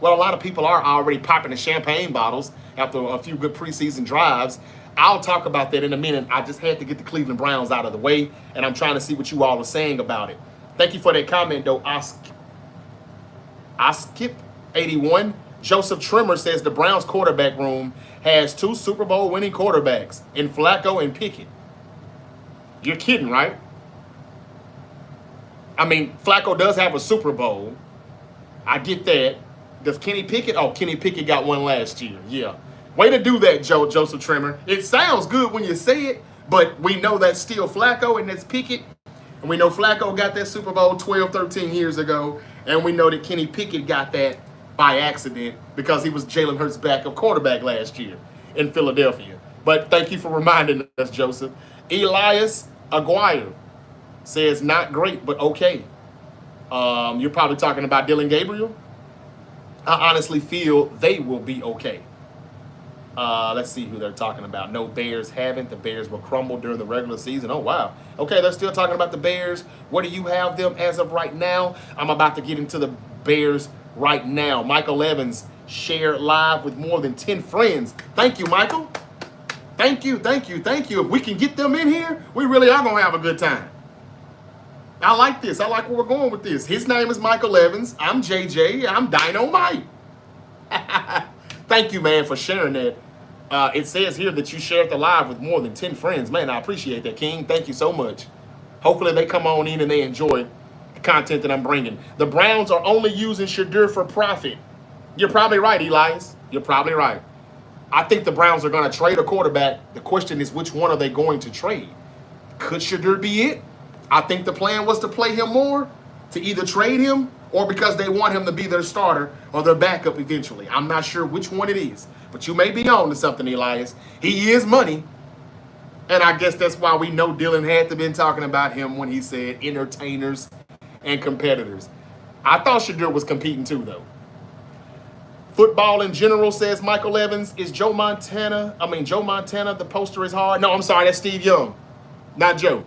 Well, a lot of people are already popping the champagne bottles after a few good preseason drives. I'll talk about that in a minute. I just had to get the Cleveland Browns out of the way, and I'm trying to see what you all are saying about it. Thank you for that comment, though, Oskip81. Joseph Trimmer says the Browns quarterback room has 2 Super Bowl winning quarterbacks in Flacco and Pickett. You're kidding, right? I mean, Flacco does have a Super Bowl. I get that. Does Kenny Pickett? Oh, Kenny Pickett got one last year. Yeah. Way to do that, Joseph Trimmer. It sounds good when you say it, but we know that's still Flacco and that's Pickett. And we know Flacco got that Super Bowl 12, 13 years ago. And we know that Kenny Pickett got that by accident because he was Jalen Hurts' backup quarterback last year in Philadelphia. But thank you for reminding us, Joseph. Elias Aguirre says not great, but okay. You're probably talking about Dillon Gabriel. I honestly feel they will be okay. Let's see who they're talking about. No, Bears haven't. The Bears will crumble during the regular season. Oh, wow. Okay, they're still talking about the Bears. What do you have them as of right now? I'm about to get into the Bears right now. Michael Evans shared live with more than 10 friends. Thank you, Michael. Thank you. If we can get them in here, we really are going to have a good time. I like this. I like where we're going with this. His name is Michael Evans. I'm JJ. I'm Dynamite. Thank you, man, for sharing that. It says here that you shared the live with more than 10 friends. Man, I appreciate that, King. Thank you so much. Hopefully they come on in and they enjoy the content that I'm bringing. The Browns are only using Shadur for profit. You're probably right, Elias. You're probably right. I think the Browns are going to trade a quarterback. The question is, which one are they going to trade? Could Shadur be it? I think the plan was to play him more, to either trade him or because they want him to be their starter or their backup eventually. I'm not sure which one it is, but you may be on to something, Elias. He is money, and I guess that's why we know Dylan had to been talking about him when he said entertainers and competitors. I thought Shedeur was competing too, though. Football in general, says Michael Evans. Is Joe Montana, the poster is hard? No, I'm sorry, that's Steve Young, not Joe.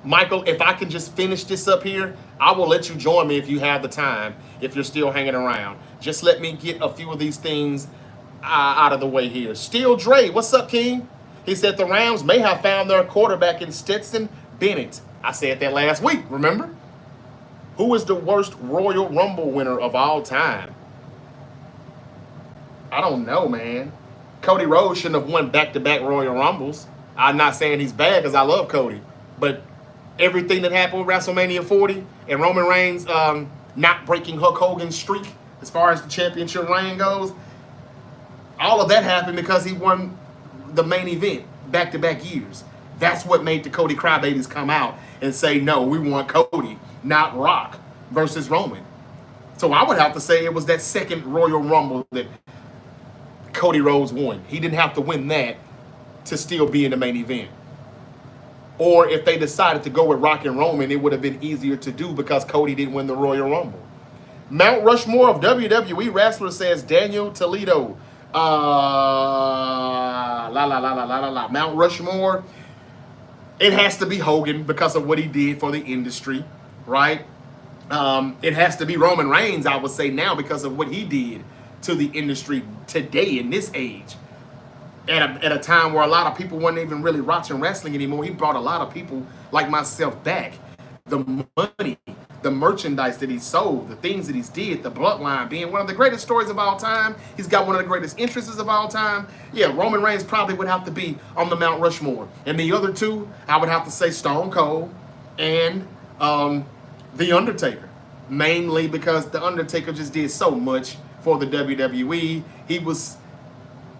Michael, if I can just finish this up here, I will let you join me if you have the time, if you're still hanging around. Just let me get a few of these things out of the way here. Steel Dre, what's up, King? He said the Rams may have found their quarterback in Stetson Bennett. I said that last week, remember? Who is the worst Royal Rumble winner of all time? I don't know, man. Cody Rhodes shouldn't have won back-to-back Royal Rumbles. I'm not saying he's bad because I love Cody. But everything that happened with WrestleMania 40 and Roman Reigns not breaking Hulk Hogan's streak as far as the championship reign goes, all of that happened because he won the main event back-to-back years. That's what made the Cody Crybabies come out and say, no, we want Cody, not Rock versus Roman. So I would have to say it was that second Royal Rumble that Cody Rhodes won. He didn't have to win that to still be in the main event. Or if they decided to go with Rock and Roman, it would have been easier to do because Cody didn't win the Royal Rumble. Mount Rushmore of WWE wrestlers, says Daniel Toledo. Mount Rushmore, it has to be Hogan because of what he did for the industry, right? It has to be Roman Reigns, I would say now, because of what he did to the industry today in this age. At a time where a lot of people weren't even really watching wrestling anymore, he brought a lot of people like myself back. The money, the merchandise that he sold, the things that he's did, the bloodline being one of the greatest stories of all time. He's got one of the greatest interests of all time. Yeah, Roman Reigns probably would have to be on the Mount Rushmore. And the other two, I would have to say Stone Cold and The Undertaker. Mainly because The Undertaker just did so much for the WWE. He was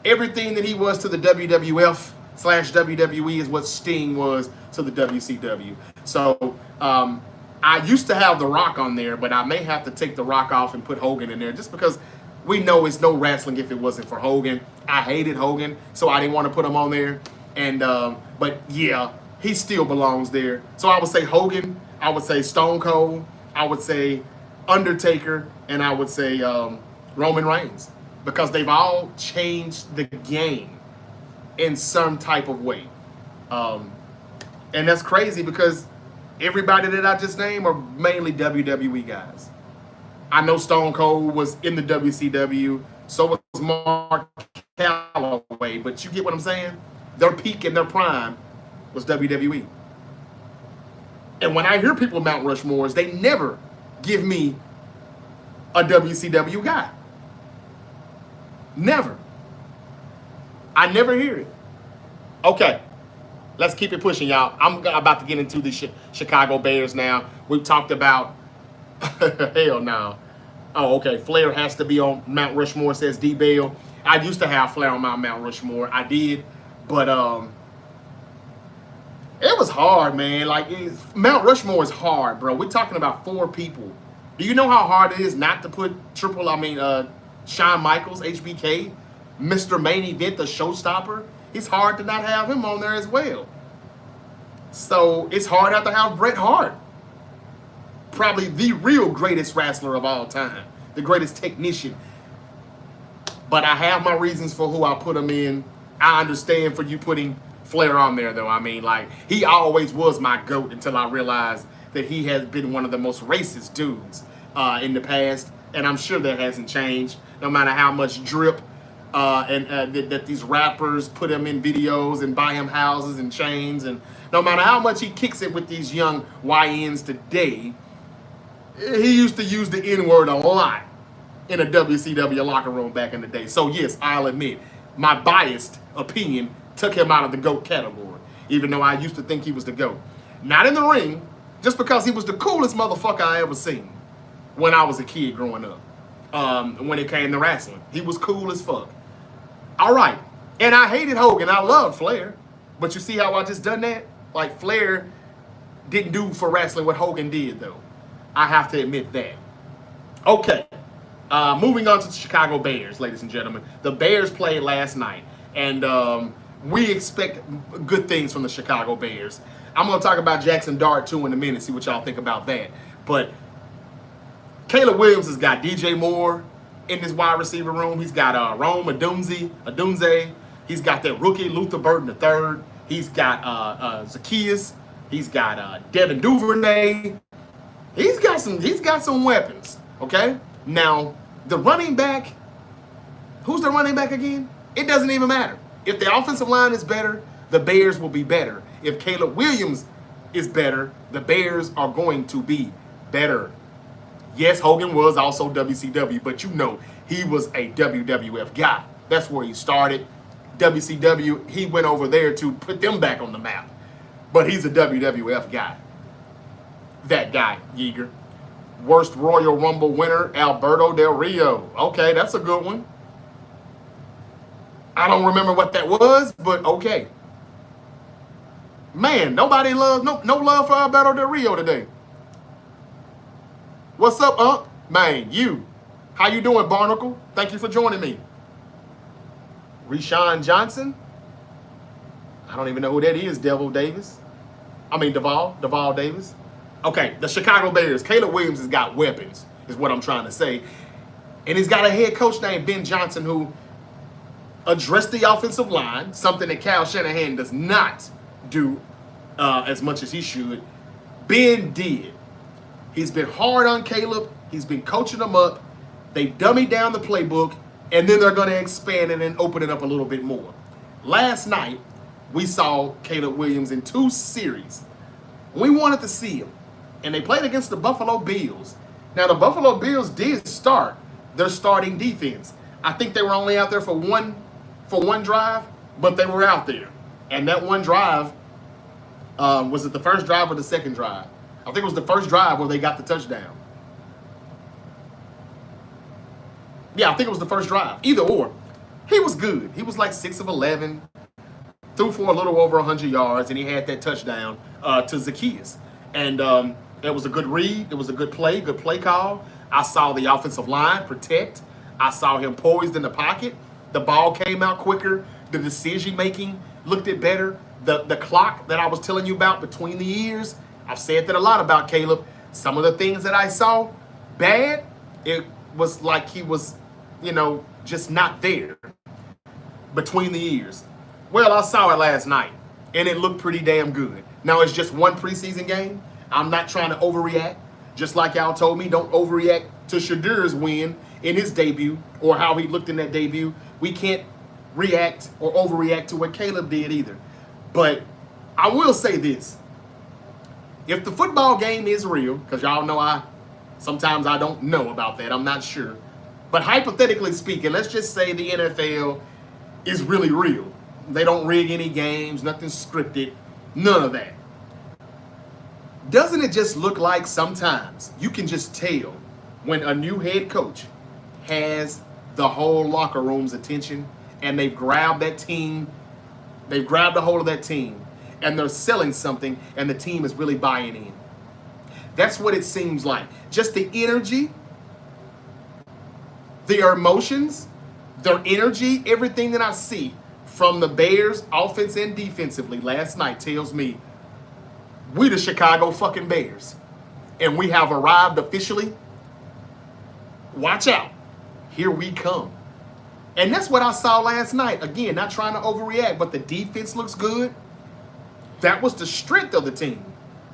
everything that he was to the WWF/WWE is what Sting was to the WCW. So I used to have The Rock on there, but I may have to take The Rock off and put Hogan in there just because we know it's no wrestling if it wasn't for Hogan. I hated Hogan, so I didn't want to put him on there. And but yeah, he still belongs there. So I would say Hogan, I would say Stone Cold, I would say Undertaker, and I would say Roman Reigns, because they've all changed the game in some type of way. And that's crazy because everybody that I just named are mainly WWE guys. I know Stone Cold was in the WCW, so was Mark Calloway, but you get what I'm saying? Their peak and their prime was WWE. And when I hear people Mount Rushmores, they never give me a WCW guy. Never. I never hear it. Okay, let's keep it pushing, y'all. I'm about to get into the Chicago Bears now. We've talked about hell no. Oh, okay. Flair has to be on Mount Rushmore, says D Bell. I used to have Flair on my Mount Rushmore. I did, but it was hard, man. Like Mount Rushmore is hard, bro. We're talking about 4 people. Do you know how hard it is not to put Shawn Michaels, HBK, Mr. Main Event, the showstopper? It's hard to not have him on there as well. So it's hard not to have Bret Hart. Probably the real greatest wrestler of all time. The greatest technician. But I have my reasons for who I put him in. I understand for you putting Flair on there, though. I mean, like, he always was my GOAT until I realized that he has been one of the most racist dudes in the past. And I'm sure that hasn't changed, no matter how much drip that these rappers put him in videos and buy him houses and chains. And no matter how much he kicks it with these young YNs today, he used to use the N-word a lot in a WCW locker room back in the day. So yes, I'll admit, my biased opinion took him out of the GOAT category, even though I used to think he was the GOAT. Not in the ring, just because he was the coolest motherfucker I ever seen when I was a kid growing up. When it came to wrestling, he was cool as fuck. All right, and I hated Hogan. I loved Flair, but you see how I just done that? Like, Flair didn't do for wrestling what Hogan did, though. I have to admit that. Okay. Moving on to the Chicago Bears, ladies and gentlemen. The Bears played last night, and we expect good things from the Chicago Bears. I'm going to talk about Jackson Dart, too, in a minute, see what y'all think about that. But Caleb Williams has got DJ Moore in his wide receiver room. He's got Rome Odunze. He's got that rookie Luther Burton III. He's got Zacchaeus. He's got Devin Duvernay. He's got some weapons. Okay. Now the running back. Who's the running back again? It doesn't even matter. If the offensive line is better, the Bears will be better. If Caleb Williams is better, the Bears are going to be better. Yes, Hogan was also WCW, but you know he was a WWF guy. That's where he started. WCW, he went over there to put them back on the map. But he's a WWF guy. That guy, Yeager. Worst Royal Rumble winner, Alberto Del Rio. Okay, that's a good one. I don't remember what that was, but okay. Man, nobody loves, no love for Alberto Del Rio today. What's up, Unc? Man, you. How you doing, Barnacle? Thank you for joining me. Reshawn Johnson. I don't even know who that is, Devil Davis. Deval Davis. Okay, the Chicago Bears. Caleb Williams has got weapons, is what I'm trying to say. And he's got a head coach named Ben Johnson who addressed the offensive line, something that Kyle Shanahan does not do as much as he should. Ben did. He's been hard on Caleb. He's been coaching him up. They dummied down the playbook, and then they're going to expand it and open it up a little bit more. Last night, we saw Caleb Williams in 2 series. We wanted to see him, and they played against the Buffalo Bills. Now, the Buffalo Bills did start their starting defense. I think they were only out there for one drive, but they were out there. And that one drive, was it the first drive or the second drive? I think it was the first drive where they got the touchdown. Yeah, I think it was the first drive. Either or. He was good. He was like 6 of 11. Threw for a little over 100 yards, and he had that touchdown to Zacchaeus. And it was a good read. It was a good play call. I saw the offensive line protect. I saw him poised in the pocket. The ball came out quicker. The decision-making looked it better. The clock that I was telling you about between the ears, I've said that a lot about Caleb. Some of the things that I saw bad, it was like he was, just not there between the ears. Well, I saw it last night, and it looked pretty damn good. Now, it's just one preseason game. I'm not trying to overreact. Just like y'all told me, don't overreact to Shedur's win in his debut or how he looked in that debut. We can't react or overreact to what Caleb did either. But I will say this. If the football game is real, because y'all know sometimes I don't know about that, I'm not sure. But hypothetically speaking, let's just say the NFL is really real. They don't rig any games, nothing scripted, none of that. Doesn't it just look like sometimes you can just tell when a new head coach has the whole locker room's attention and they've grabbed that team, they've grabbed a hold of that team, and they're selling something, and the team is really buying in. That's what it seems like. Just the energy, their emotions, their energy, everything that I see from the Bears, offense and defensively last night tells me we the Chicago fucking Bears. And we have arrived officially. Watch out. Here we come. And that's what I saw last night. Again, not trying to overreact, but the defense looks good. That was the strength of the team.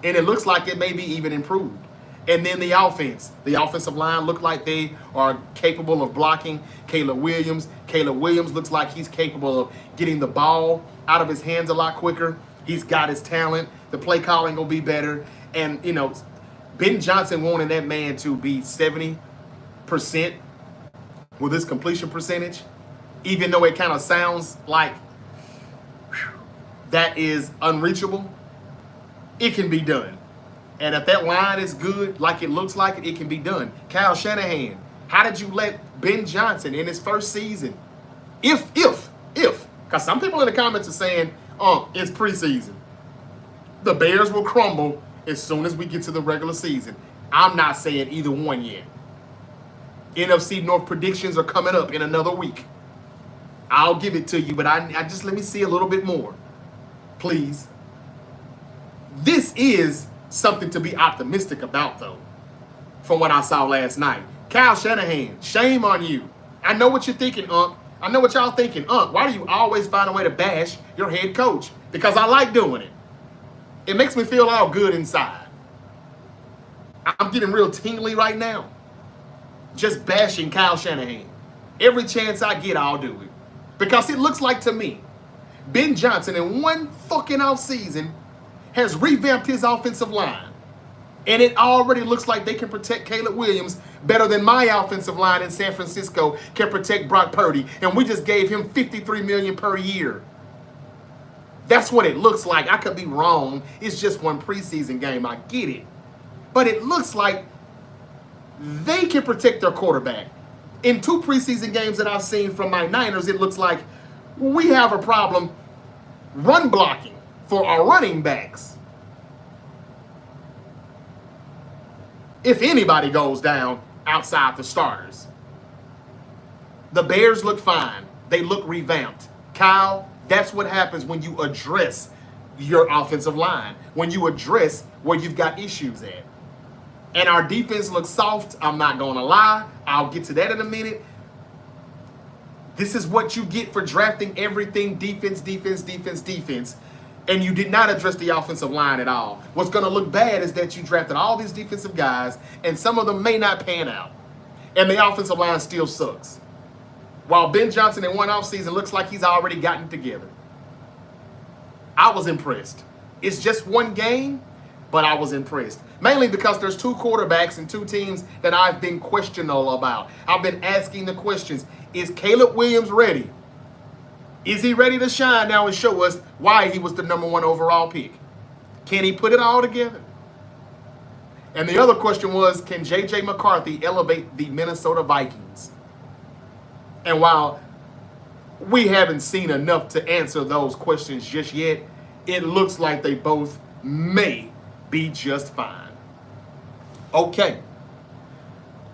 And it looks like it may be even improved. And then the offensive line looked like they are capable of blocking Caleb Williams. Caleb Williams looks like he's capable of getting the ball out of his hands a lot quicker. He's got his talent. The play calling will be better. And, Ben Johnson wanted that man to be 70% with his completion percentage, even though it kind of sounds like that is unreachable. It can be done. And if that line is good, like it looks like it can be done. Kyle Shanahan, how did you let Ben Johnson in his first season? If, because some people in the comments are saying, it's preseason. The Bears will crumble as soon as we get to the regular season. I'm not saying either one yet. NFC North predictions are coming up in another week. I'll give it to you, but I just let me see a little bit more, please. This is something to be optimistic about, though, from what I saw last night. Kyle Shanahan, shame on you. I know what you're thinking, Unc. I know what y'all thinking. Unc, why do you always find a way to bash your head coach? Because I like doing it. It makes me feel all good inside. I'm getting real tingly right now. Just bashing Kyle Shanahan. Every chance I get, I'll do it. Because it looks like to me, Ben Johnson in one fucking offseason has revamped his offensive line. And it already looks like they can protect Caleb Williams better than my offensive line in San Francisco can protect Brock Purdy. And we just gave him $53 million per year. That's what it looks like. I could be wrong. It's just one preseason game. I get it. But it looks like they can protect their quarterback. In 2 preseason games that I've seen from my Niners, it looks like we have a problem run blocking for our running backs. If anybody goes down outside the starters. The Bears look fine. They look revamped. Kyle, that's what happens when you address your offensive line, when you address where you've got issues at. And our defense looks soft. I'm not going to lie. I'll get to that in a minute. This is what you get for drafting everything defense, defense, defense, defense. And you did not address the offensive line at all. What's going to look bad is that you drafted all these defensive guys, and some of them may not pan out. And the offensive line still sucks. While Ben Johnson in one offseason looks like he's already gotten it together. I was impressed. It's just one game, but I was impressed. Mainly because there's 2 quarterbacks and 2 teams that I've been questionable about. I've been asking the questions. Is Caleb Williams ready? Is he ready to shine now and show us why he was the #1 overall pick? Can he put it all together? And the other question was, can J.J. McCarthy elevate the Minnesota Vikings? And while we haven't seen enough to answer those questions just yet, it looks like they both may be just fine. Okay.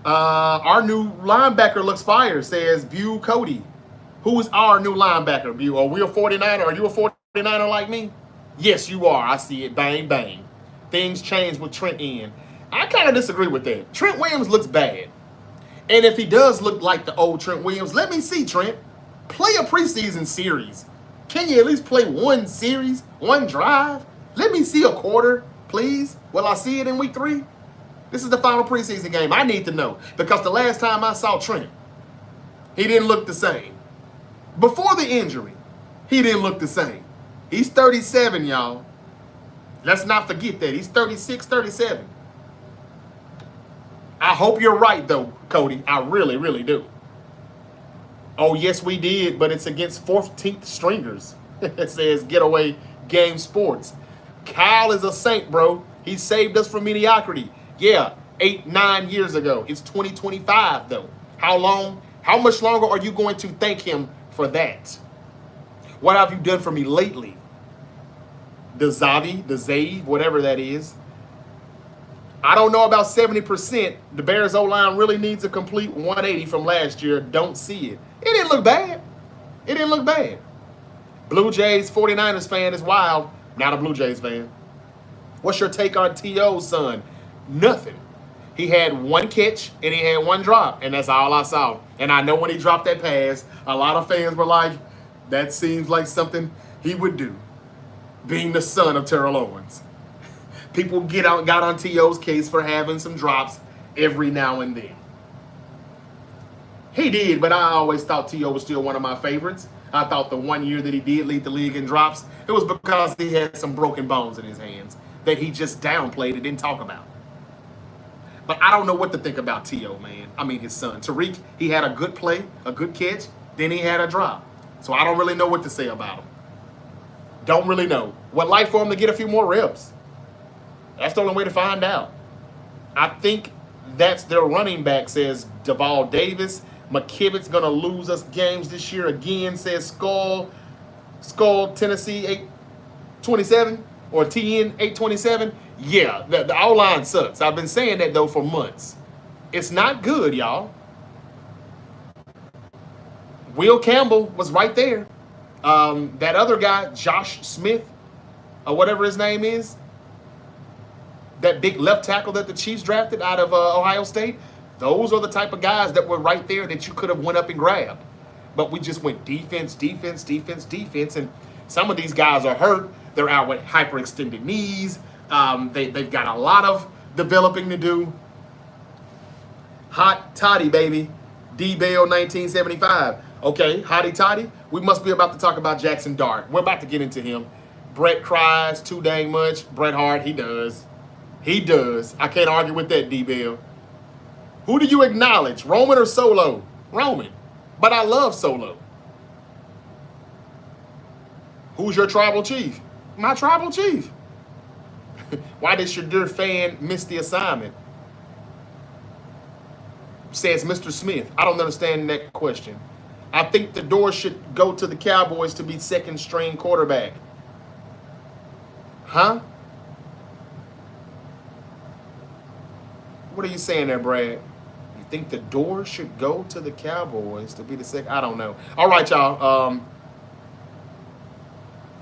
Our new linebacker looks fire, says Bew Cody. Who is our new linebacker, Bew? Are we a 49er? Are you a 49er like me? Yes, you are. I see it. Bang, bang. Things change with Trent in. I kind of disagree with that. Trent Williams looks bad. And if he does look like the old Trent Williams, let me see, Trent. Play a preseason series. Can you at least play one series, one drive? Let me see a quarter, please. Will I see it in week 3? This is the final preseason game. I need to know. Because the last time I saw Trent, he didn't look the same. Before the injury, he didn't look the same. He's 37, y'all. Let's not forget that. He's 36, 37. I hope you're right, though, Cody. I really, really do. Oh, yes, we did, but it's against 14th stringers. It says Getaway Game Sports. Kyle is a saint, bro. He saved us from mediocrity. Yeah, 8-9 years ago. It's 2025, though. How much longer are you going to thank him for that? What have you done for me lately? The Zavi, whatever that is. I don't know about 70%. The Bears O-line really needs a complete 180 from last year. Don't see it. It didn't look bad. It didn't look bad. Blue Jays 49ers fan is wild. Not a Blue Jays fan. What's your take on T.O.'s son? Nothing. He had 1 catch and he had 1 drop, and that's all I saw. And I know when he dropped that pass, a lot of fans were like, that seems like something he would do, being the son of Terrell Owens. People got on T.O.'s case for having some drops every now and then. He did, but I always thought T.O. was still one of my favorites. I thought the 1 year that he did lead the league in drops, it was because he had some broken bones in his hands that he just downplayed and didn't talk about. But I don't know what to think about T.O., man. I mean, his son. Tariq, he had a good play, a good catch, then he had a drop. So I don't really know what to say about him. Don't really know. Would like for him to get a few more reps. That's the only way to find out. I think that's their running back, says Deval Davis. McKibbett's going to lose us games this year again, says Skull Tennessee 827 or TN 827. Yeah, the O-line sucks. I've been saying that, though, for months. It's not good, y'all. Will Campbell was right there. That other guy, Josh Smith, or whatever his name is, that big left tackle that the Chiefs drafted out of Ohio State, those are the type of guys that were right there that you could have went up and grabbed. But we just went defense, defense, defense, defense, and some of these guys are hurt. They're out with hyperextended knees. They've got a lot of developing to do. Hot toddy, baby. D-Bell 1975. Okay, hotty toddy. We must be about to talk about Jackson Dart. We're about to get into him. Brett cries too dang much. Bret Hart, he does. He does. I can't argue with that, D-Bell. Who do you acknowledge, Roman or Solo? Roman. But I love Solo. Who's your tribal chief? My tribal chief. Why did Shadur fan miss the assignment? Says Mr. Smith. I don't understand that question. I think the door should go to the Cowboys to be second string quarterback. Huh? What are you saying there, Brad? You think the door should go to the Cowboys to be the second? I don't know. All right, y'all.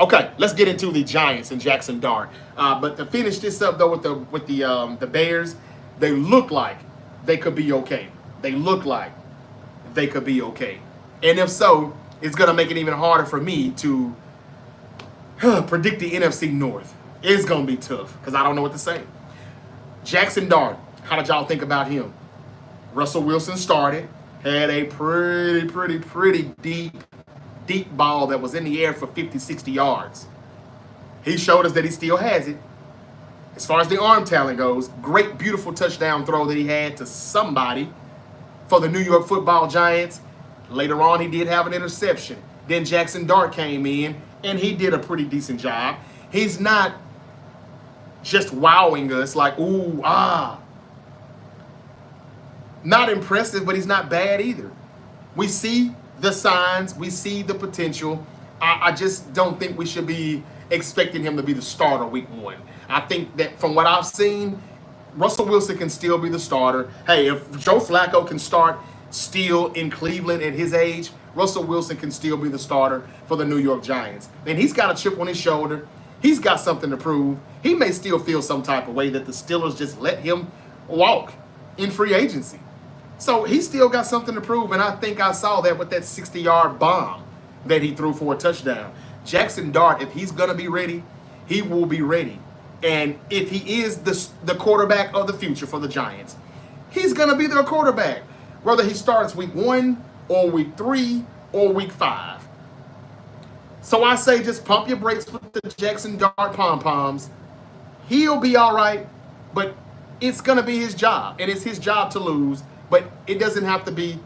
Okay, let's get into the Giants and Jackson Dart. But to finish this up though with the Bears, they look like they could be okay. They look like they could be okay. And if so, it's gonna make it even harder for me to predict the NFC North. It's gonna be tough because I don't know what to say. Jackson Dart, how did y'all think about him? Russell Wilson started, had a pretty deep ball that was in the air for 50, 60 yards. He showed us that he still has it. As far as the arm talent goes, great, beautiful touchdown throw that he had to somebody for the New York Football Giants. Later on, he did have an interception. Then Jackson Dart came in, and he did a pretty decent job. He's not just wowing us like, ooh, ah. Not impressive, but he's not bad either. We see the signs. We see the potential. I just don't think we should be expecting him to be the starter week one. I think that from what I've seen, Russell Wilson can still be the starter. Hey, if Joe Flacco can start still in Cleveland at his age, Russell Wilson can still be the starter for the New York Giants. And he's got a chip on his shoulder. He's got something to prove. He may still feel some type of way that the Steelers just let him walk in free agency. So he's still got something to prove, and I think I saw that with that 60-yard bomb that he threw for a touchdown. Jackson Dart, if he's going to be ready, he will be ready. And if he is the quarterback of the future for the Giants, he's going to be their quarterback, whether he starts week 1 or week 3 or week 5. So I say just pump your brakes with the Jackson Dart pom-poms. He'll be all right, but it's going to be his job, and it's his job to lose, but it doesn't have to be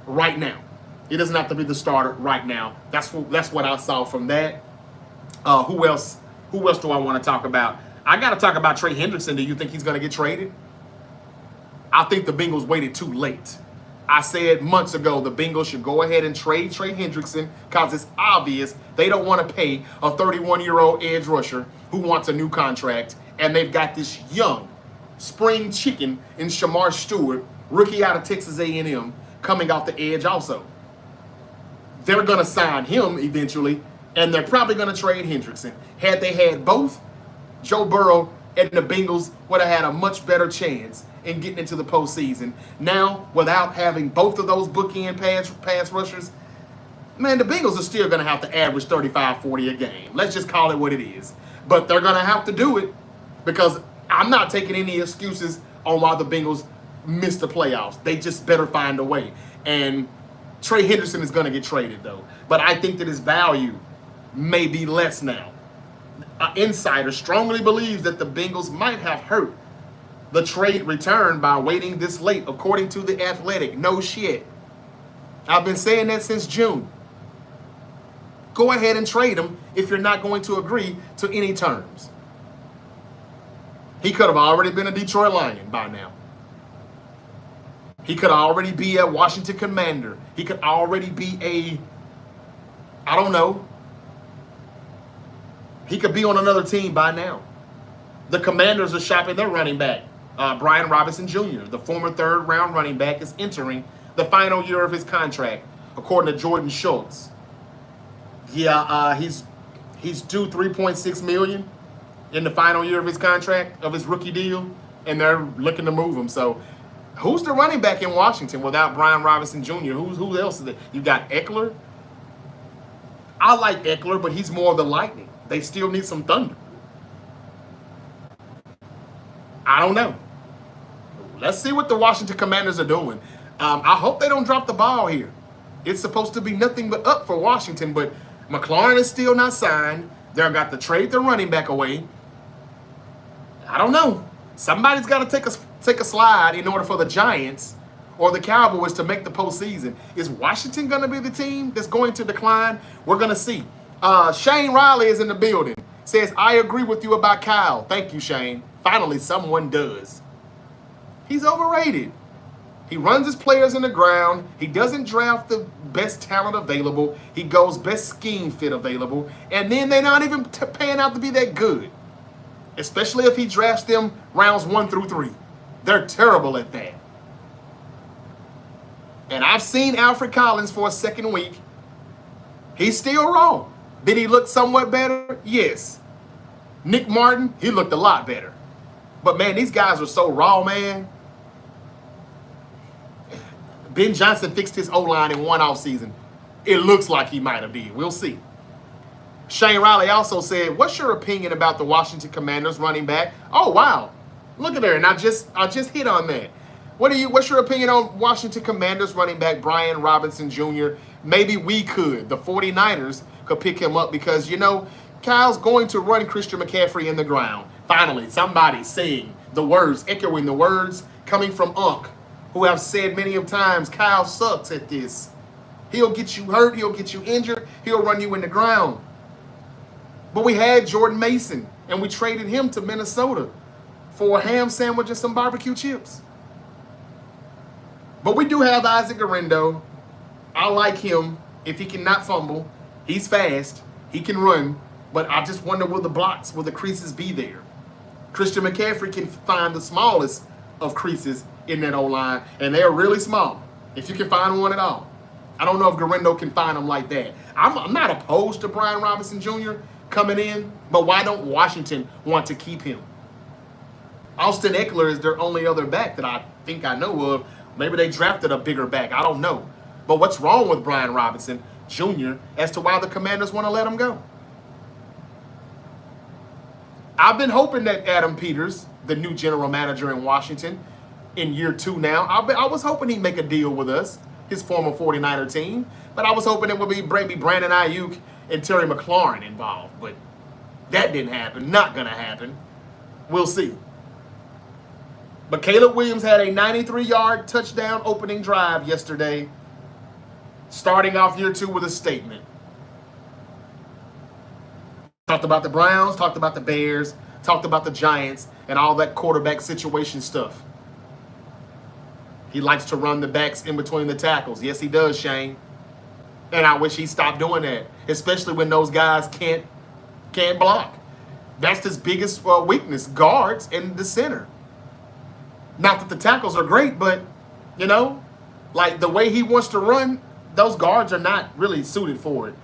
right now. It doesn't have to be the starter right now. That's what I saw from that. Who else do I want to talk about? I got to talk about Trey Hendrickson. Do you think he's going to get traded? I think the Bengals waited too late. I said months ago the Bengals should go ahead and trade Trey Hendrickson because it's obvious they don't want to pay a 31-year-old edge rusher who wants a new contract, and they've got this young spring chicken in Shamar Stewart, rookie out of Texas A&M, coming off the edge also. They're going to sign him eventually, and they're probably going to trade Hendrickson. Had they had both, Joe Burrow and the Bengals would have had a much better chance in getting into the postseason. Now, without having both of those bookend pass rushers, man, the Bengals are still going to have to average 35, 40 a game. Let's just call it what it is. But they're going to have to do it because I'm not taking any excuses on why the Bengals missed the playoffs. They just better find a way. And Trey Hendrickson is going to get traded, though. But I think that his value may be less now. An insider strongly believes that the Bengals might have hurt the trade return by waiting this late, according to The Athletic. No shit. I've been saying that since June. Go ahead and trade him if you're not going to agree to any terms. He could have already been a Detroit Lion by now. He could already be a Washington Commander. He could already be I don't know. He could be on another team by now. The Commanders are shopping their running back. Brian Robinson Jr., the former third-round running back, is entering the final year of his contract. according to Jordan Schultz. Yeah, he's due $3.6 million in the final year of his contract, of his rookie deal, and they're looking to move him. So who's the running back in Washington without Brian Robinson Jr.? Who else is there? You got Eckler. I like Eckler, but he's more of the lightning. They still need some thunder. I don't know. Let's see what the Washington Commanders are doing. I hope they don't drop the ball here. It's supposed to be nothing but up for Washington, but McLaurin is still not signed. They're got to trade their running back away. I don't know. Somebody's got to take a slide in order for the Giants or the Cowboys to make the postseason. Is Washington going to be the team that's going to decline? We're going to see. Shane Riley is in the building. Says, I agree with you about Kyle. Thank you, Shane. Finally, someone does. He's overrated. He runs his players in the ground. He doesn't draft the best talent available. He goes best scheme fit available. And then they're not even paying out to be that good. Especially if he drafts them rounds 1 through 3. They're terrible at that. And I've seen Alfred Collins for a second week. He's still raw. Did he look somewhat better? Yes. Nick Martin, he looked a lot better. But man, these guys are so raw, man. Ben Johnson fixed his O-line in one offseason. It looks like he might have did. We'll see. Shane Riley also said, what's your opinion about the Washington Commanders running back? Oh, wow. Look at there. And I just hit on that. What's your opinion on Washington Commanders running back Brian Robinson Jr.? Maybe we could. The 49ers could pick him up because, you know, Kyle's going to run Christian McCaffrey in the ground. Finally, somebody saying the words, echoing the words coming from Unc, who have said many of times, Kyle sucks at this. He'll get you hurt. He'll get you injured. He'll run you in the ground. But we had Jordan Mason, and we traded him to Minnesota for a ham sandwich and some barbecue chips. But we do have Isaac Garendo. I like him if he cannot fumble. He's fast. He can run. But I just wonder, will the creases be there? Christian McCaffrey can find the smallest of creases in that O-line, and they're really small, if you can find one at all. I don't know if Garendo can find them like that. I'm not opposed to Brian Robinson Jr. coming in, but why don't Washington want to keep him? Austin Eckler is their only other back that I think I know of. Maybe they drafted a bigger back. I don't know. But what's wrong with Brian Robinson Jr. as to why the Commanders want to let him go? I've been hoping that Adam Peters, the new general manager in Washington, in year 2 now, I was hoping he'd make a deal with us, his former 49er team. But I was hoping it would be maybe Brandon Ayuk and Terry McLaurin involved. But that didn't happen. Not going to happen. We'll see. But Caleb Williams had a 93-yard touchdown opening drive yesterday, starting off year 2 with a statement. Talked about the Browns, talked about the Bears, talked about the Giants, and all that quarterback situation stuff. He likes to run the backs in between the tackles. Yes, he does, Shane. And I wish he stopped doing that, especially when those guys can't block. That's his biggest weakness, guards and the center. Not that the tackles are great, but, you know, like the way he wants to run, those guards are not really suited for it.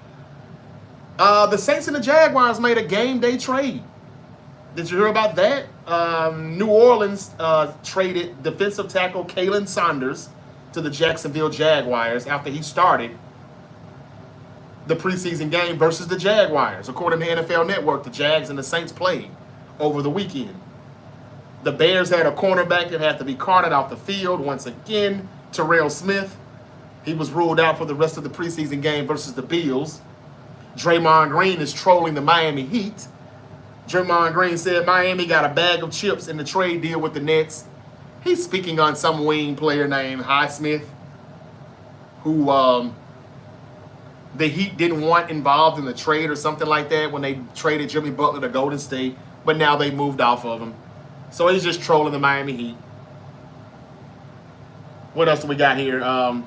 The Saints and the Jaguars made a game day trade. Did you hear about that? New Orleans traded defensive tackle Kalen Saunders to the Jacksonville Jaguars after he started the preseason game versus the Jaguars. According to NFL Network, the Jags and the Saints played over the weekend. The Bears had a cornerback that had to be carted off the field once again, Terrell Smith. He was ruled out for the rest of the preseason game versus the Bills. Draymond Green is trolling the Miami Heat. Draymond Green said Miami got a bag of chips in the trade deal with the Nets. He's speaking on some wing player named Highsmith, who the Heat didn't want involved in the trade or something like that when they traded Jimmy Butler to Golden State, but now they moved off of him. So he's just trolling the Miami Heat. What else do we got here? I'm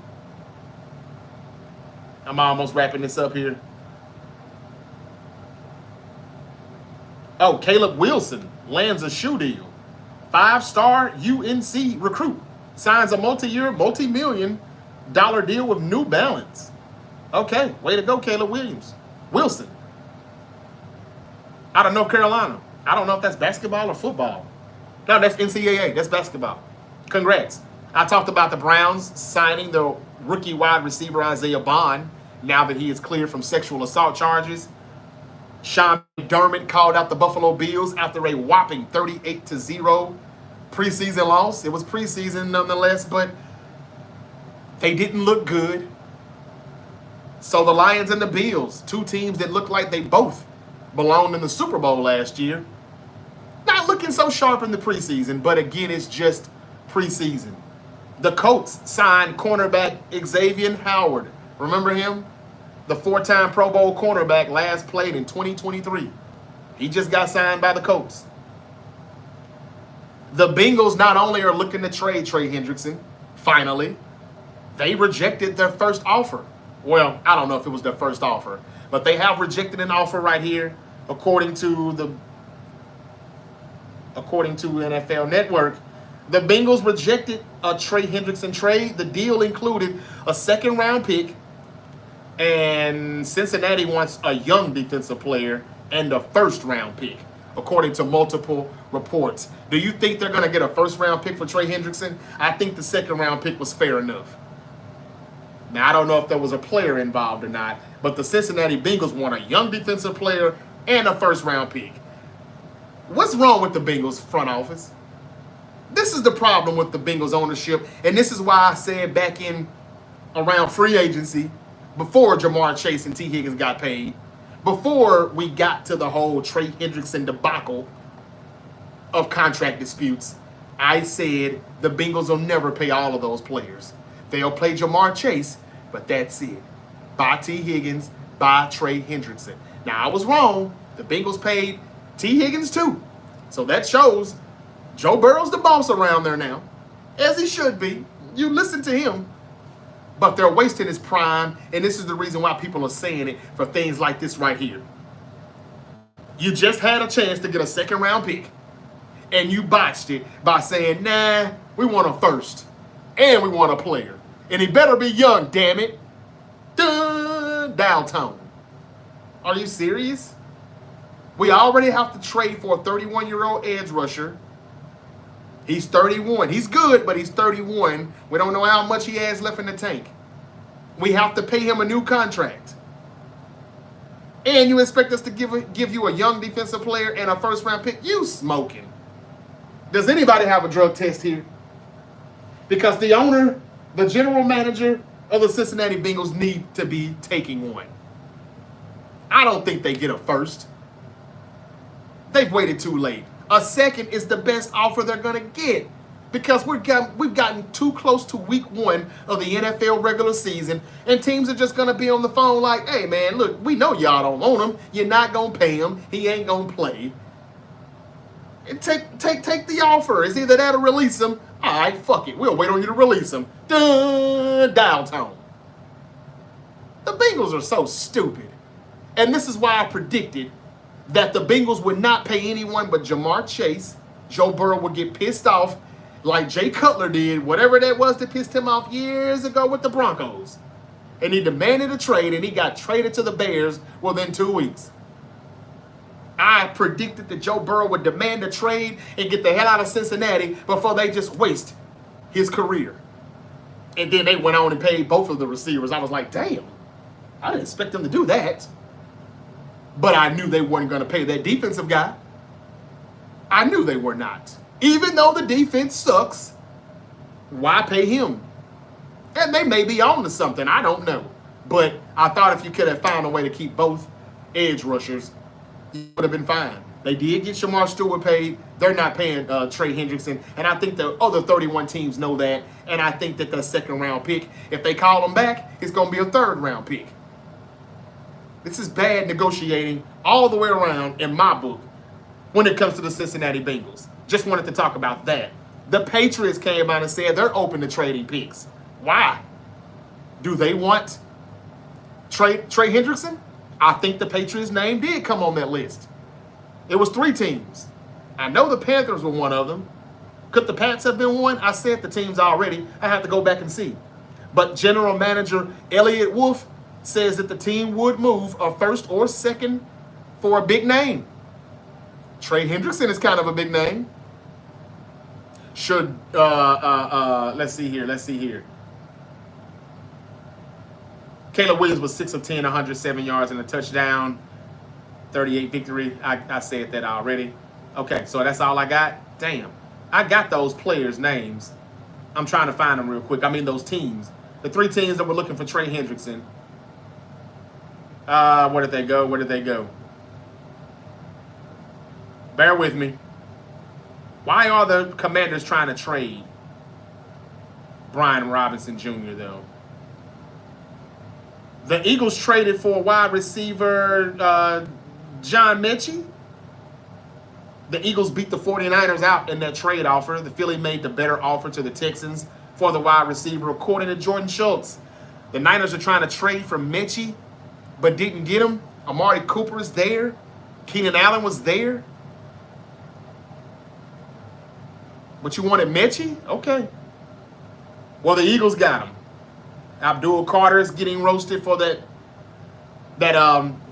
almost wrapping this up here. Oh, Caleb Wilson lands a shoe deal. 5-star UNC recruit signs a multi-year, multi-million-dollar deal with New Balance. Okay, way to go, Caleb Wilson, out of North Carolina. I don't know if that's basketball or football. No, that's NCAA. That's basketball. Congrats. I talked about the Browns signing the rookie wide receiver Isaiah Bond now that he is cleared from sexual assault charges. Sean McDermott called out the Buffalo Bills after a whopping 38-0 preseason loss. It was preseason nonetheless, but they didn't look good. So the Lions and the Bills, two teams that look like they both belonged in the Super Bowl last year, not looking so sharp in the preseason, but again, it's just preseason. The Colts signed cornerback Xavier Howard. Remember him? The four-time Pro Bowl cornerback, last played in 2023. He just got signed by the Colts. The Bengals not only are looking to trade Trey Hendrickson, finally, they rejected their first offer. Well, I don't know if it was their first offer, but they have rejected an offer right here, according to NFL Network. The Bengals rejected a Trey Hendrickson trade. The deal included a second-round pick, and Cincinnati wants a young defensive player and a first-round pick, according to multiple reports. Do you think they're going to get a first-round pick for Trey Hendrickson? I think the second-round pick was fair enough. Now, I don't know if there was a player involved or not, but the Cincinnati Bengals want a young defensive player and a first-round pick. What's wrong with the Bengals front office? This is the problem with the Bengals ownership, and this is why I said back in around free agency, before Jamar Chase and T. Higgins got paid, before we got to the whole Trey Hendrickson debacle of contract disputes, I said the Bengals will never pay all of those players. They'll play Jamar Chase, but that's it. Buy T. Higgins, buy Trey Hendrickson. Now, I was wrong. The Bengals paid T. Higgins too. So that shows Joe Burrow's the boss around there now, as he should be. You listen to him. But they're wasting his prime, and this is the reason why people are saying it for things like this right here. You just had a chance to get a second-round pick, and you botched it by saying, nah, we want a first, and we want a player. And he better be young, damn it. Downtown. Are you serious? We already have to trade for a 31-year-old edge rusher. He's 31. He's good, but he's 31. We don't know how much he has left in the tank. We have to pay him a new contract. And you expect us to give you a young defensive player and a first-round pick? You smoking. Does anybody have a drug test here? Because the owner, the general manager of the Cincinnati Bengals need to be taking one. I don't think they get a first. They've waited too late. A second is the best offer they're going to get because we've gotten too close to week 1 of the NFL regular season, and teams are just going to be on the phone like, hey, man, look, we know y'all don't want him. You're not going to pay him. He ain't going to play. And take the offer. It's either that or release him. All right, fuck it. We'll wait on you to release him. Downtown. The Bengals are so stupid. And this is why I predicted that the Bengals would not pay anyone but Jamar Chase. Joe Burrow would get pissed off like Jay Cutler did, whatever that was that pissed him off years ago with the Broncos. And he demanded a trade, and he got traded to the Bears within 2 weeks. I predicted that Joe Burrow would demand a trade and get the hell out of Cincinnati before they just waste his career. And then they went on and paid both of the receivers. I was like, damn, I didn't expect them to do that. But I knew they weren't going to pay that defensive guy. I knew they were not. Even though the defense sucks, why pay him? And they may be on to something. I don't know. But I thought if you could have found a way to keep both edge rushers, you would have been fine. They did get Shamar Stewart paid. They're not paying Trey Hendrickson. And I think the other 31 teams know that. And I think that the second-round pick, if they call him back, it's going to be a third-round pick. This is bad negotiating all the way around in my book when it comes to the Cincinnati Bengals. Just wanted to talk about that. The Patriots came out and said they're open to trading picks. Why? Do they want Trey Hendrickson? I think the Patriots' name did come on that list. It was 3 teams. I know the Panthers were one of them. Could the Pats have been one? I said the teams already. I have to go back and see. But General Manager Elliott Wolf, says that the team would move a first or second for a big name. Trey Hendrickson is kind of a big name. Should let's see here. Caleb Williams was 6 of 10, 107 yards and a touchdown, 38 victory. I said that already. Okay, so that's all I got. Damn, I got those players' names. I'm trying to find them real quick. I mean those teams, the 3 teams that were looking for Trey Hendrickson. Where did they go? Where did they go? Bear with me. Why are the Commanders trying to trade Brian Robinson Jr., though? The Eagles traded for wide receiver John Mechie. The Eagles beat the 49ers out in that trade offer. The Philly made the better offer to the Texans for the wide receiver, according to Jordan Schultz. The Niners are trying to trade for Mechie, but didn't get him. Amari Cooper is there. Keenan Allen was there. But you wanted Mechie? Okay. Well, the Eagles got him. Abdul Carter is getting roasted for that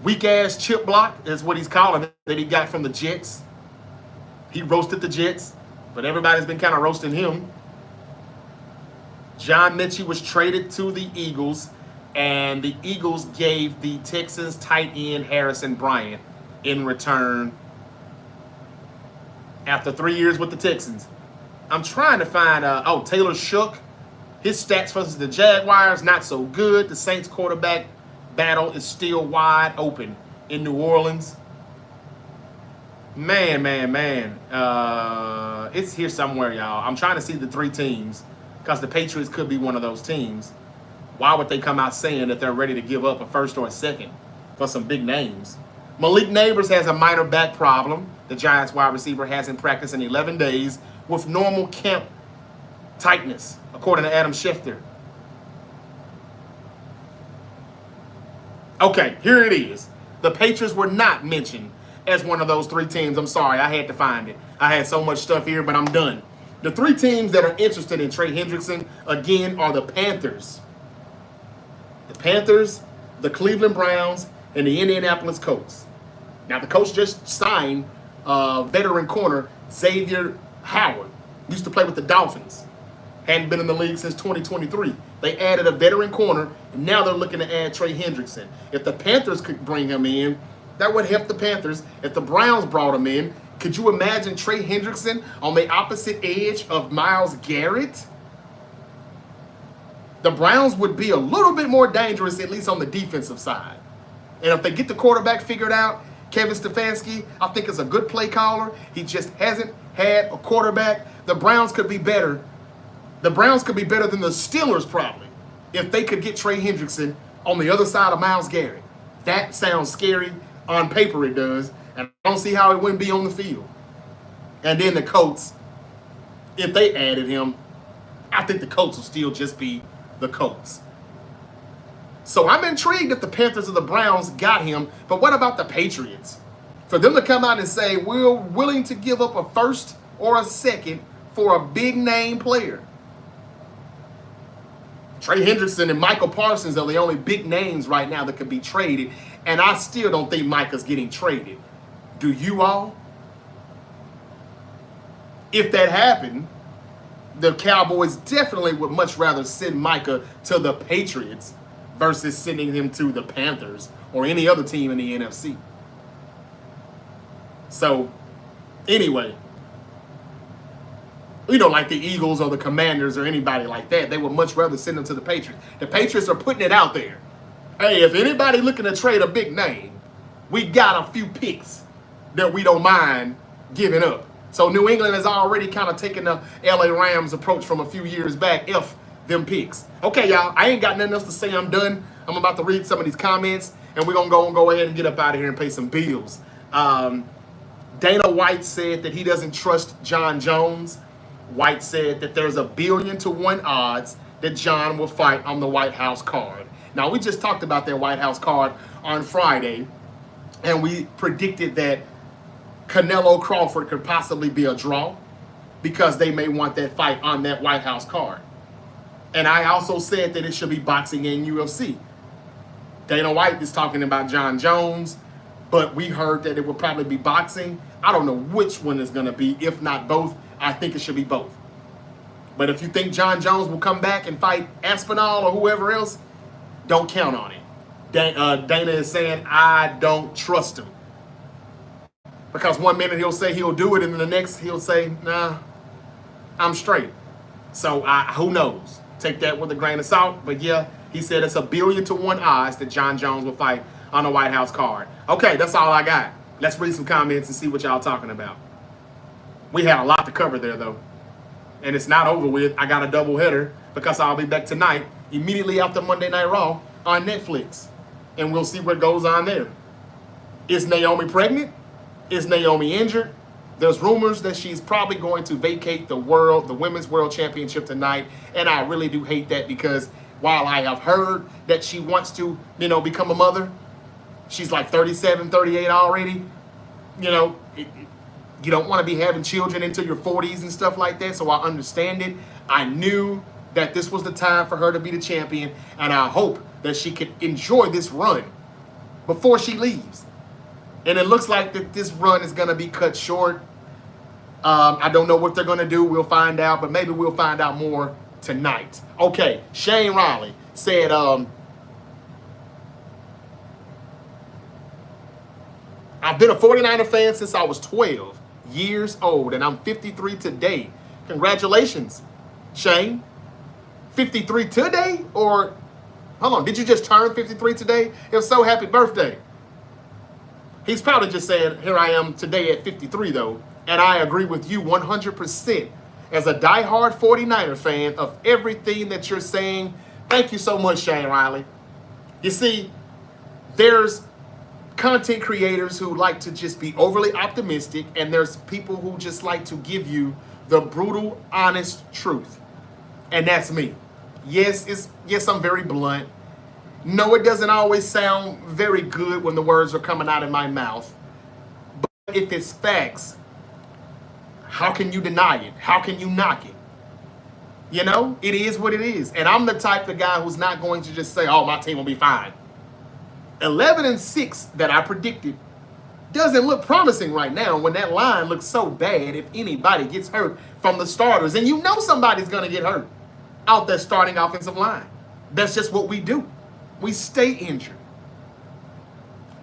weak-ass chip block, is what he's calling it, that he got from the Jets. He roasted the Jets, but everybody's been kind of roasting him. John Mechie was traded to the Eagles, and the Eagles gave the Texans tight end Harrison Bryant in return after 3 years with the Texans. I'm trying to find, Taylor Shook. His stats versus the Jaguars, not so good. The Saints quarterback battle is still wide open in New Orleans. Man. It's here somewhere, y'all. I'm trying to see the 3 teams because the Patriots could be one of those teams. Why would they come out saying that they're ready to give up a first or a second for some big names? Malik Neighbors has a minor back problem. The Giants wide receiver hasn't practiced in 11 days with normal camp tightness, according to Adam Schefter. Okay, here it is. The Patriots were not mentioned as one of those 3 teams. I'm sorry, I had to find it. I had so much stuff here, but I'm done. The 3 teams that are interested in Trey Hendrickson, again, are the Panthers. The Panthers, the Cleveland Browns, and the Indianapolis Colts. Now, the Colts just signed veteran corner Xavier Howard. Used to play with the Dolphins. Hadn't been in the league since 2023. They added a veteran corner, and now they're looking to add Trey Hendrickson. If the Panthers could bring him in, that would help the Panthers. If the Browns brought him in, could you imagine Trey Hendrickson on the opposite edge of Myles Garrett? The Browns would be a little bit more dangerous, at least on the defensive side. And if they get the quarterback figured out, Kevin Stefanski, I think, is a good play caller. He just hasn't had a quarterback. The Browns could be better. The Browns could be better than the Steelers, probably, if they could get Trey Hendrickson on the other side of Myles Garrett. That sounds scary. On paper, it does. And I don't see how it wouldn't be on the field. And then the Colts, if they added him, I think the Colts will still just be the Colts. So I'm intrigued if the Panthers or the Browns got him. But what about the Patriots? For them to come out and say, we're willing to give up a first or a second for a big name player. Trey Hendrickson and Michael Parsons are the only big names right now that could be traded. And I still don't think Micah's getting traded. Do you all? If that happened, the Cowboys definitely would much rather send Micah to the Patriots versus sending him to the Panthers or any other team in the NFC. So, anyway, like the Eagles or the Commanders or anybody like that, they would much rather send them to the Patriots. The Patriots are putting it out there. Hey, if anybody looking to trade a big name, we got a few picks that we don't mind giving up. So New England has already kind of taken the LA Rams approach from a few years back, F them picks. Okay, y'all, I ain't got nothing else to say. I'm done. I'm about to read some of these comments, and we're going to go ahead and get up out of here and pay some bills. Dana White said that he doesn't trust John Jones. White said that there's 1,000,000,000 to 1 odds that John will fight on the White House card. Now, we just talked about that White House card on Friday, and we predicted that Canelo Crawford could possibly be a draw because they may want that fight on that White House card. And I also said that it should be boxing and UFC. Dana White is talking about John Jones, but we heard that it will probably be boxing. I don't know which one is going to be. If not both, I think it should be both. But if you think John Jones will come back and fight Aspinall or whoever else, don't count on it. Dana is saying, I don't trust him. Because one minute he'll say he'll do it, and then the next he'll say, nah, I'm straight. So who knows? Take that with a grain of salt. But yeah, he said it's 1,000,000,000 to 1 odds that John Jones will fight on the White House card. Okay, that's all I got. Let's read some comments and see what y'all talking about. We had a lot to cover there, though. And it's not over with. I got a double header because I'll be back tonight, immediately after Monday Night Raw on Netflix. And we'll see what goes on there. Is Naomi pregnant? Is Naomi injured? There's rumors that she's probably going to vacate the Women's World Championship tonight. And I really do hate that, because while I have heard that she wants to, become a mother, she's like 37, 38 already. You don't want to be having children into your 40s and stuff like that, so I understand it. I knew that this was the time for her to be the champion, and I hope that she could enjoy this run before she leaves. And it looks like that this run is going to be cut short. I don't know what they're going to do. We'll find out, but maybe we'll find out more tonight. Okay, Shane Riley said, I've been a 49er fan since I was 12 years old, and I'm 53 today. Congratulations, Shane. 53 today? Or, hold on, did you just turn 53 today? If so, happy birthday. He's probably just saying, here I am today at 53, though. And I agree with you 100%. As a diehard 49er fan of everything that you're saying, thank you so much, Shane Riley. You see, there's content creators who like to just be overly optimistic, and there's people who just like to give you the brutal, honest truth. And that's me. Yes, I'm very blunt. No, it doesn't always sound very good when the words are coming out of my mouth. But if it's facts, how can you deny it? How can you knock it? It is what it is. And I'm the type of guy who's not going to just say, oh, my team will be fine. 11-6 that I predicted doesn't look promising right now, when that line looks so bad if anybody gets hurt from the starters. And somebody's going to get hurt out there starting offensive line. That's just what we do. We stay injured.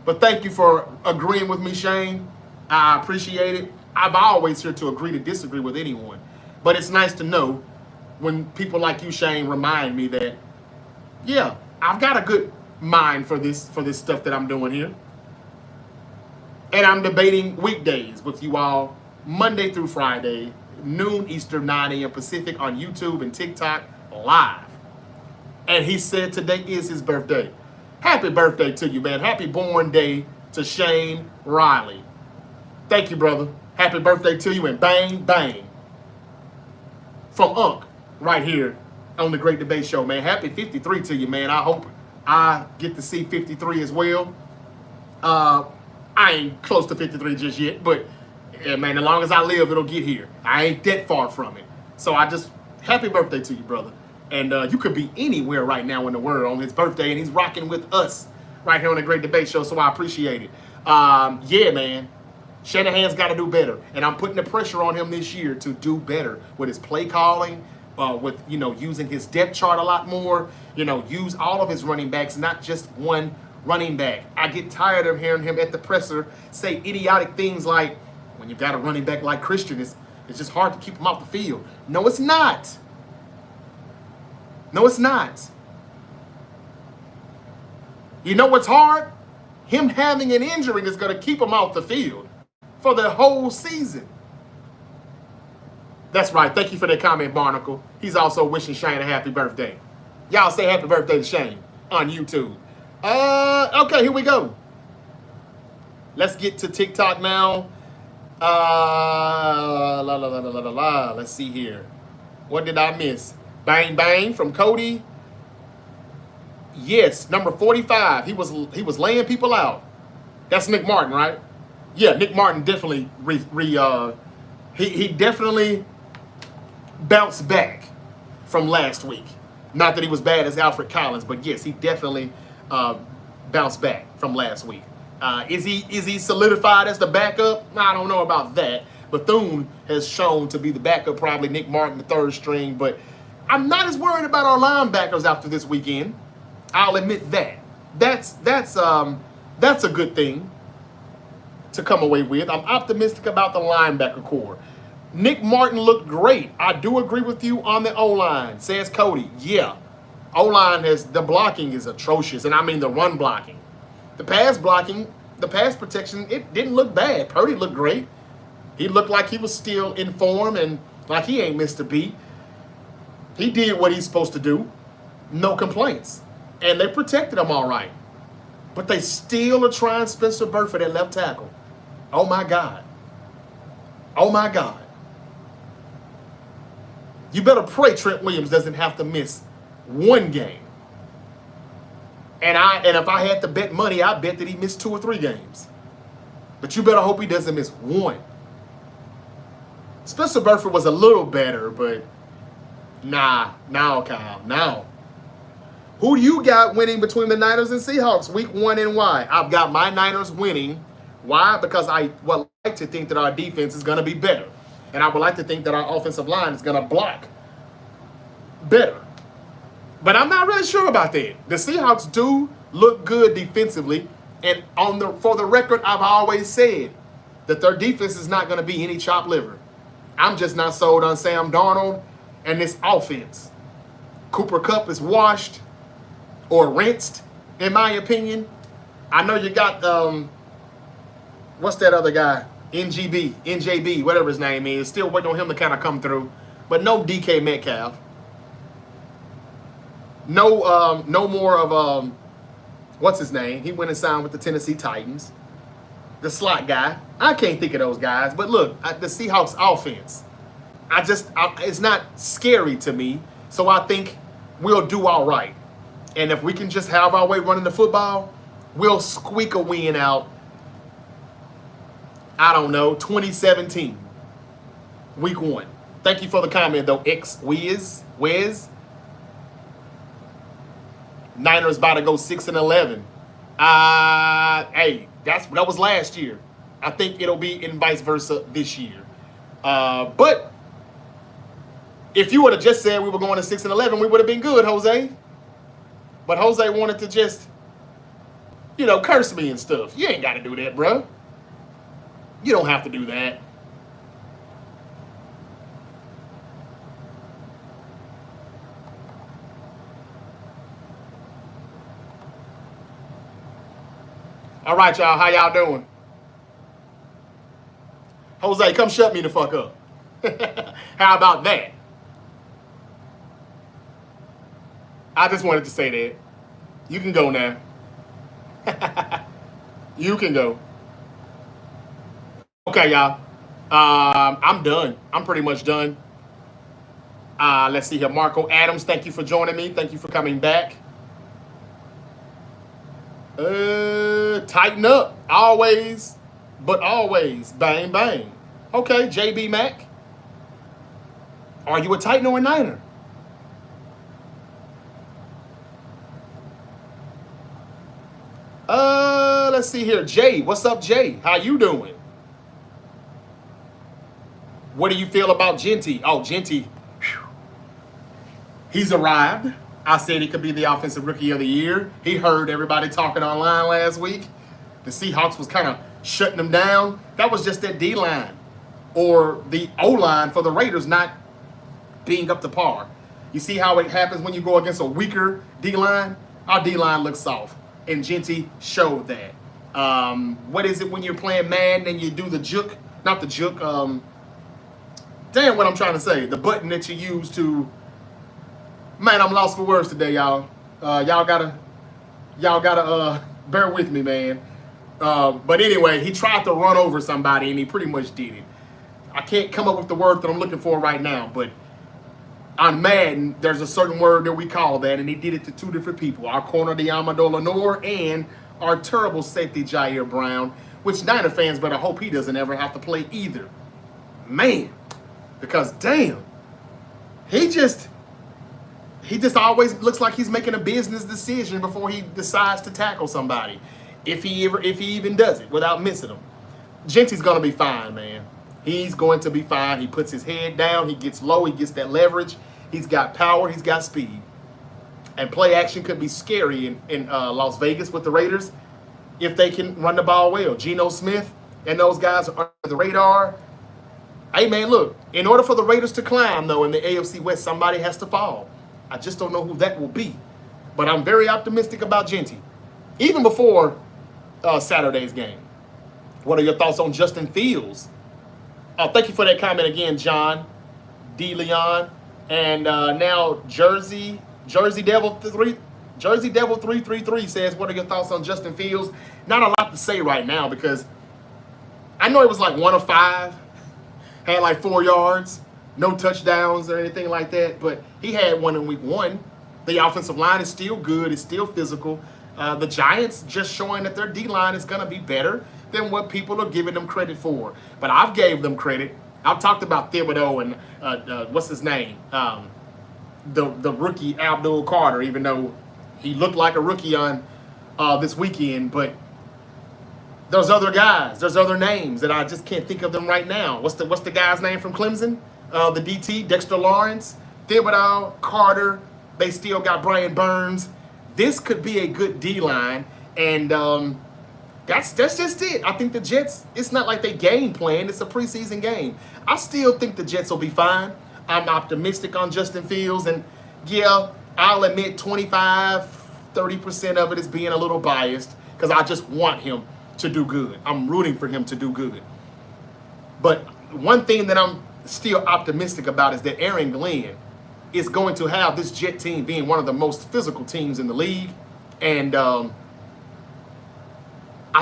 But thank you for agreeing with me, Shane. I appreciate it. I'm always here to agree to disagree with anyone. But it's nice to know when people like you, Shane, remind me that, yeah, I've got a good mind for this stuff that I'm doing here. And I'm debating weekdays with you all, Monday through Friday, noon Eastern, 9 a.m. Pacific, on YouTube and TikTok, live. And he said today is his birthday. Happy birthday to you, man. Happy born day to Shane Riley. Thank you, brother. Happy birthday to you, and bang, bang. From Unc, right here on the Great Debate Show, man. Happy 53 to you, man. I hope I get to see 53 as well. I ain't close to 53 just yet, but yeah, man, as long as I live, it'll get here. I ain't that far from it. So happy birthday to you, brother. And you could be anywhere right now in the world on his birthday, and he's rocking with us right here on the Great Debate Show, so I appreciate it. Yeah, man. Shanahan's got to do better, and I'm putting the pressure on him this year to do better with his play calling, with using his depth chart a lot more. Use all of his running backs, not just one running back. I get tired of hearing him at the presser say idiotic things like, when you've got a running back like Christian, it's just hard to keep him off the field. No, it's not. No, it's not. You know what's hard? Him having an injury that's going to keep him off the field for the whole season. That's right. Thank you for that comment, Barnacle. He's also wishing Shane a happy birthday. Y'all say happy birthday to Shane on YouTube. Okay, here we go. Let's get to TikTok now. Let's see here. What did I miss? Bang bang from Cody. Yes, number 45. He was laying people out. That's Nick Martin, right? Yeah, Nick Martin definitely he definitely bounced back from last week. Not that he was bad as Alfred Collins, but yes, he definitely bounce back from last week. Is he solidified as the backup? I don't know about that. Bethune has shown to be the backup, probably Nick Martin, the third string. But I'm not as worried about our linebackers after this weekend. I'll admit that. That's a good thing to come away with. I'm optimistic about the linebacker core. Nick Martin looked great. I do agree with you on the O-line, says Cody. Yeah, O-line the blocking is atrocious, and I mean the run blocking. The pass blocking, the pass protection, it didn't look bad. Purdy looked great. He looked like he was still in form and like he ain't missed a beat. He did what he's supposed to do. No complaints. And they protected him all right. But they still are trying Spencer Burford at left tackle. Oh, my God. Oh, my God. You better pray Trent Williams doesn't have to miss one game. And if I had to bet money, I'd bet that he missed 2 or 3 games. But you better hope he doesn't miss one. Spencer Burford was a little better, but nah, Kyle, no. Who do you got winning between the Niners and Seahawks week 1 and why? I've got my Niners winning. Why? Because I would like to think that our defense is going to be better. And I would like to think that our offensive line is going to block better. But I'm not really sure about that. The Seahawks do look good defensively. And for the record, I've always said that their defense is not going to be any chopped liver. I'm just not sold on Sam Darnold and this offense. Cooper Kupp is washed or rinsed, in my opinion. I know you got, what's that other guy? NJB, whatever his name is. Still waiting on him to kind of come through. But no DK Metcalf. No more of, what's his name? He went and signed with the Tennessee Titans. The slot guy. I can't think of those guys. But look, the Seahawks offense, it's not scary to me. So I think we'll do all right. And if we can just have our way running the football, we'll squeak a win out, I don't know, 2017, week 1. Thank you for the comment, though, Wiz. Niners about to go 6-11. Hey, that was last year. I think it'll be in vice versa this year. But if you would have just said we were going to 6-11, we would have been good, Jose. But Jose wanted to just, curse me and stuff. You ain't got to do that, bro. You don't have to do that. All right, y'all. How y'all doing? Jose, come shut me the fuck up. How about that? I just wanted to say that. You can go now. You can go. Okay, y'all. I'm done. I'm pretty much done. Let's see here. Marco Adams, thank you for joining me. Thank you for coming back. Tighten up. Always, but always. Bang, bang. Okay, JB Mack. Are you a Titan or a Niner? Let's see here. Jay, what's up, Jay? How you doing? What do you feel about Genty? Oh, Genty. He's arrived. I said he could be the offensive rookie of the year. He heard everybody talking online last week. The Seahawks was kind of shutting them down. That was just that D-line or the O-line for the Raiders not being up to par. You see how it happens when you go against a weaker D-line? Our D-line looks soft, and Genty showed that. What is it when you're playing Madden and you do the juke? Not the juke. Damn what I'm trying to say. The button that you use to... Man, I'm lost for words today, y'all. Y'all gotta bear with me, man. But anyway, he tried to run over somebody, and he pretty much did it. I can't come up with the word that I'm looking for right now, but on Madden, there's a certain word that we call that, and he did it to 2 different people. Our corner, Diamado Lenore, and our terrible safety, Jair Brown, which Niner fans better hope he doesn't ever have to play either. Man, because damn, he he just always looks like he's making a business decision before he decides to tackle somebody, if he even does it without missing them. Genty's gonna be fine, man. He's going to be fine. He puts his head down. He gets low. He gets that leverage. He's got power. He's got speed. And play action could be scary in Las Vegas with the Raiders if they can run the ball well. Geno Smith and those guys are under the radar. Hey, man, look, in order for the Raiders to climb, though, in the AFC West, somebody has to fall. I just don't know who that will be. But I'm very optimistic about Genty, even before Saturday's game. What are your thoughts on Justin Fields? Thank you for that comment again, John D. Leon. And now Jersey Devil 333 says, what are your thoughts on Justin Fields? Not a lot to say right now because I know it was like 1 of 5, had like 4 yards, no touchdowns or anything like that, but he had one in week 1. The offensive line is still good, it's still physical. The Giants just showing that their D-line is going to be better than what people are giving them credit for. But I've gave them credit. I've talked about Thibodeau and what's his name? The rookie Abdul Carter, even though he looked like a rookie on this weekend. But there's other guys, there's other names that I just can't think of them right now. What's the guy's name from Clemson? The DT, Dexter Lawrence, Thibodeau, Carter. They still got Brian Burns. This could be a good D-line, and that's just it. I think the Jets, it's not like they game plan. It's a preseason game. I still think the Jets will be fine. I'm optimistic on Justin Fields, and yeah, I'll admit 25-30% of it is being a little biased because I just want him to do good. I'm rooting for him to do good. But one thing that I'm still optimistic about is that Aaron Glenn is going to have this Jet team being one of the most physical teams in the league. And I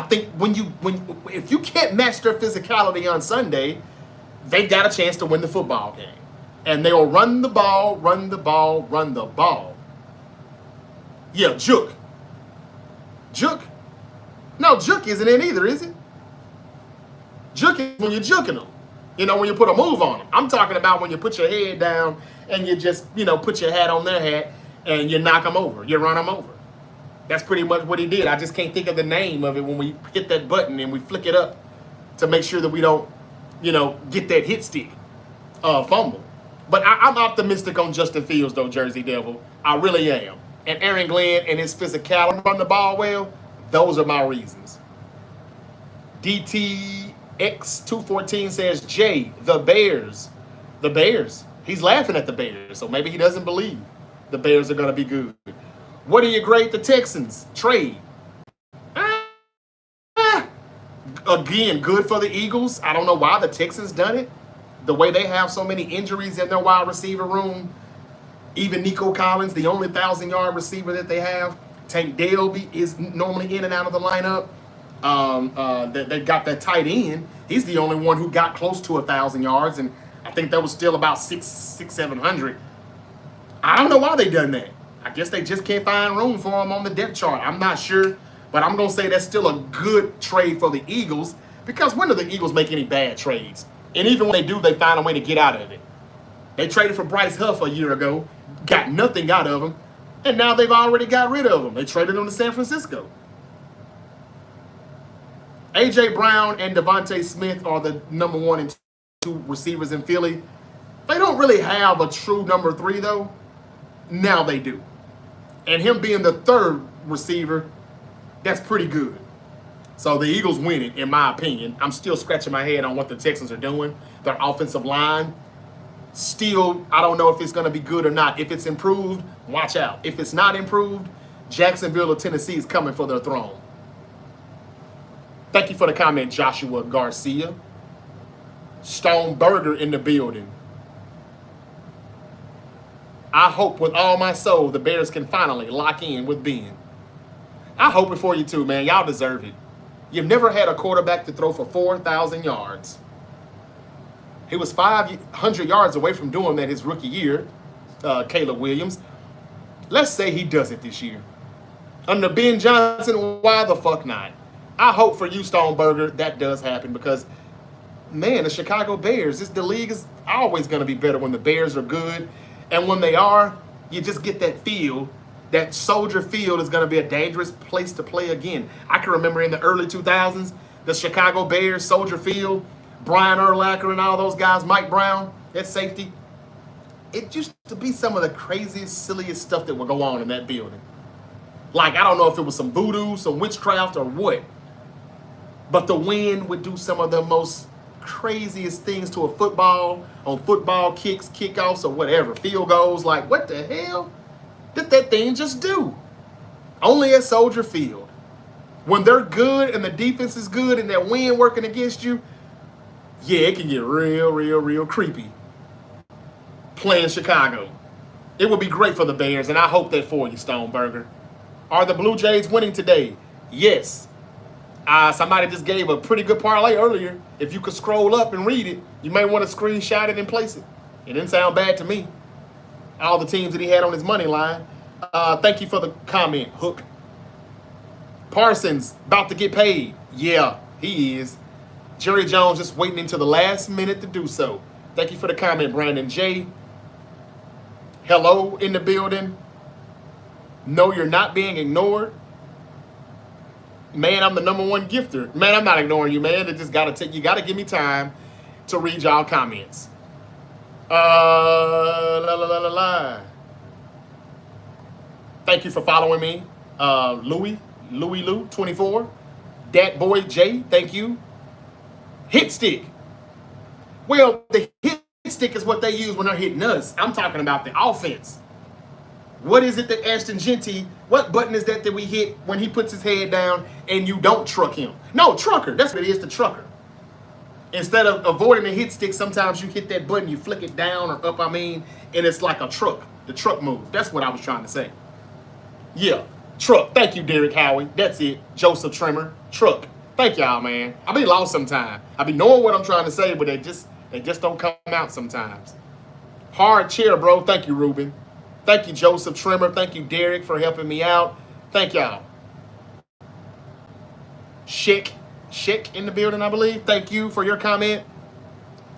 think if you can't match their physicality on Sunday, they've got a chance to win the football game. And they'll run the ball, run the ball, run the ball. Yeah, juke. Juke? No, juke isn't it either, is it? Juke is when you're juking them. You know, when you put a move on them. I'm talking about when you put your head down and you just, put your hat on their hat and you knock them over. You run them over. That's pretty much what he did. I just can't think of the name of it when we hit that button and we flick it up to make sure that we don't, get that hit stick fumble. But I'm optimistic on Justin Fields, though, Jersey Devil. I really am. And Aaron Glenn and his physicality, run the ball well, those are my reasons. DTX214 says, Jay, the Bears. The Bears. He's laughing at the Bears, so maybe he doesn't believe the Bears are going to be good. What do you grade the Texans? Trade. Again, good for the Eagles. I don't know why the Texans done it. The way they have so many injuries in their wide receiver room. Even Nico Collins, the only 1,000-yard receiver that they have. Tank Delby is normally in and out of the lineup. They've got that tight end. He's the only one who got close to 1,000 yards, and I think that was still about 700. I don't know why they done that. I guess they just can't find room for him on the depth chart. I'm not sure, but I'm going to say that's still a good trade for the Eagles because when do the Eagles make any bad trades? And even when they do, they find a way to get out of it. They traded for Bryce Huff a year ago, got nothing out of him, and now they've already got rid of him. They traded him to San Francisco. A.J. Brown and Devontae Smith are the number 1 and 2 receivers in Philly. They don't really have a true number 3, though. Now they do. And him being the 3rd receiver, that's pretty good. So the Eagles win it, in my opinion. I'm still scratching my head on what the Texans are doing. Their offensive line, still, I don't know if it's going to be good or not. If it's improved, watch out. If it's not improved, Jacksonville or Tennessee is coming for their throne. Thank you for the comment, Joshua Garcia. Stone Burger in the building. I hope with all my soul the Bears can finally lock in with Ben. I hope it for you too, man. Y'all deserve it. You've never had a quarterback to throw for 4,000 yards. He was 500 yards away from doing that his rookie year, Caleb Williams. Let's say he does it this year. Under Ben Johnson, why the fuck not? I hope for you, Stoneberger, that does happen because, man, the Chicago Bears, the league is always going to be better when the Bears are good. And when they are, You just get that feel that Soldier Field is going to be a dangerous place to play again. I can remember in the early 2000s, the Chicago Bears, Soldier Field, Brian Urlacher and all those guys, Mike Brown at safety. It used to be some of the craziest, silliest stuff that would go on in that building. Like, I don't know if it was some voodoo, some witchcraft, or what. But the wind would do some of the most craziest things to a football, on football kicks, kickoffs, or whatever, field goals. Like, what the hell did that thing just do? Only at Soldier Field. When they're good and the defense is good and that wind working against you, yeah, it can get real creepy playing Chicago. It would be great for the Bears, and I hope that for you, Stoneberger. Are the Blue Jays winning today? Yes. Somebody just gave a pretty good parlay earlier. If you could scroll up and read it, you may want to screenshot it and place it. It didn't sound bad to me. All the teams that he had on his money line. Thank you for the comment, Hook. Parsons about to get paid. Yeah, he is. Jerry Jones just waiting until the last minute to do so. Thank you for the comment, Brandon J. Hello in the building. No, you're not being ignored. Man, I'm the #1 gifter. Man, I'm not ignoring you, man. It just you gotta give me time to read y'all comments. Thank you for following me. Louis Lou 24. Dat Boy J, thank you. Hit stick. Well, the hit stick is what they use when they're hitting us. I'm talking about the offense. What is it that Ashton Genty, what button is that we hit when he puts his head down and you don't truck him? No, trucker. That's what it is, the trucker. Instead of avoiding the hit stick, sometimes you hit that button, you flick it down or up, and it's like a truck. The truck move. That's what I was trying to say. Yeah, truck. Thank you, Derek Howie. That's it. Joseph Trimmer. Truck. Thank y'all, man. I be lost sometimes. I be knowing what I'm trying to say, but they just don't come out sometimes. Hard chair, bro. Thank you, Ruben. Thank you, Joseph Trimmer. Thank you, Derek, for helping me out. Thank y'all. Schick in the building, I believe. Thank you for your comment.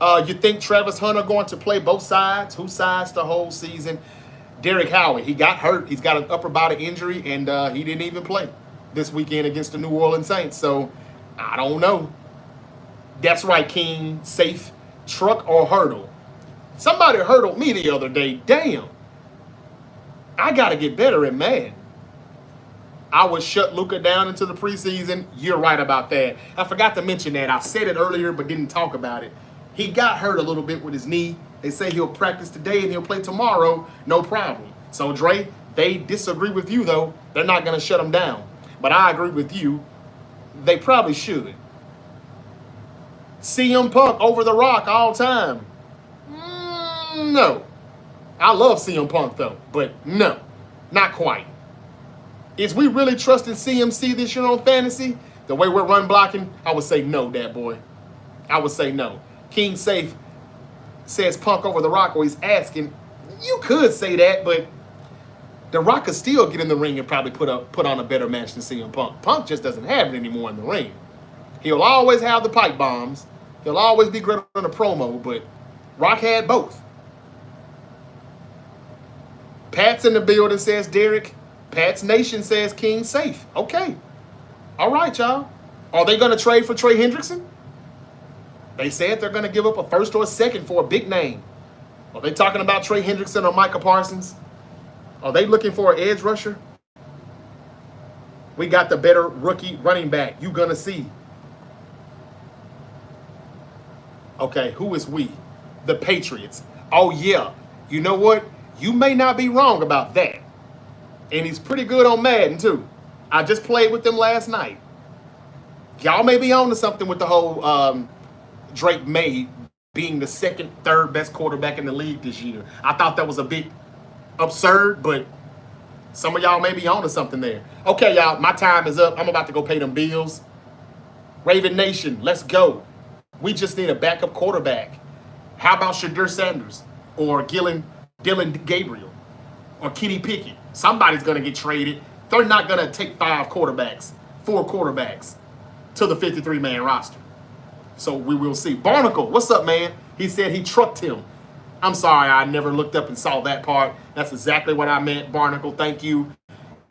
You think Travis Hunter going to play both sides? Whose sides the whole season? Derek Howie. He got hurt. He's got an upper body injury, and he didn't even play this weekend against the New Orleans Saints. So, I don't know. That's right, King. Safe. Truck or hurdle? Somebody hurdled me the other day. Damn. I got to get better at Madden. I would shut Luka down into the preseason. You're right about that. I forgot to mention that. I said it earlier but didn't talk about it. He got hurt a little bit with his knee. They say he'll practice today and he'll play tomorrow. No problem. So, Dre, they disagree with you, though. They're not going to shut him down. But I agree with you. They probably should. CM Punk over The Rock all time. No. I love CM Punk, though, but no, not quite. Is we really trusting CMC this year on fantasy? The way we're run blocking, I would say no, that boy. I would say no. King Safe says Punk over The Rock, or he's asking. You could say that, but The Rock could still get in the ring and probably put on a better match than CM Punk. Punk just doesn't have it anymore in the ring. He'll always have the pipe bombs. He'll always be great on the promo, but Rock had both. Pat's in the building, says Derek. Pat's Nation says King Safe. Okay. All right, y'all. Are they going to trade for Trey Hendrickson? They said they're going to give up a first or a second for a big name. Are they talking about Trey Hendrickson or Micah Parsons? Are they looking for an edge rusher? We got the better rookie running back. You going to see. Okay, who is we? The Patriots. Oh, yeah. You know what? You may not be wrong about that. And he's pretty good on Madden, too. I just played with them last night. Y'all may be on to something with the whole Drake May being the second, third best quarterback in the league this year. I thought that was a bit absurd, but some of y'all may be on to something there. Okay, y'all, my time is up. I'm about to go pay them bills. Raven Nation, let's go. We just need a backup quarterback. How about Shadur Sanders or Dylan Gabriel or Kenny Pickett? Somebody's going to get traded. They're not going to take four quarterbacks to the 53-man roster. So we will see. Barnacle, what's up, man? He said he trucked him. I'm sorry, I never looked up and saw that part. That's exactly what I meant, Barnacle. Thank you.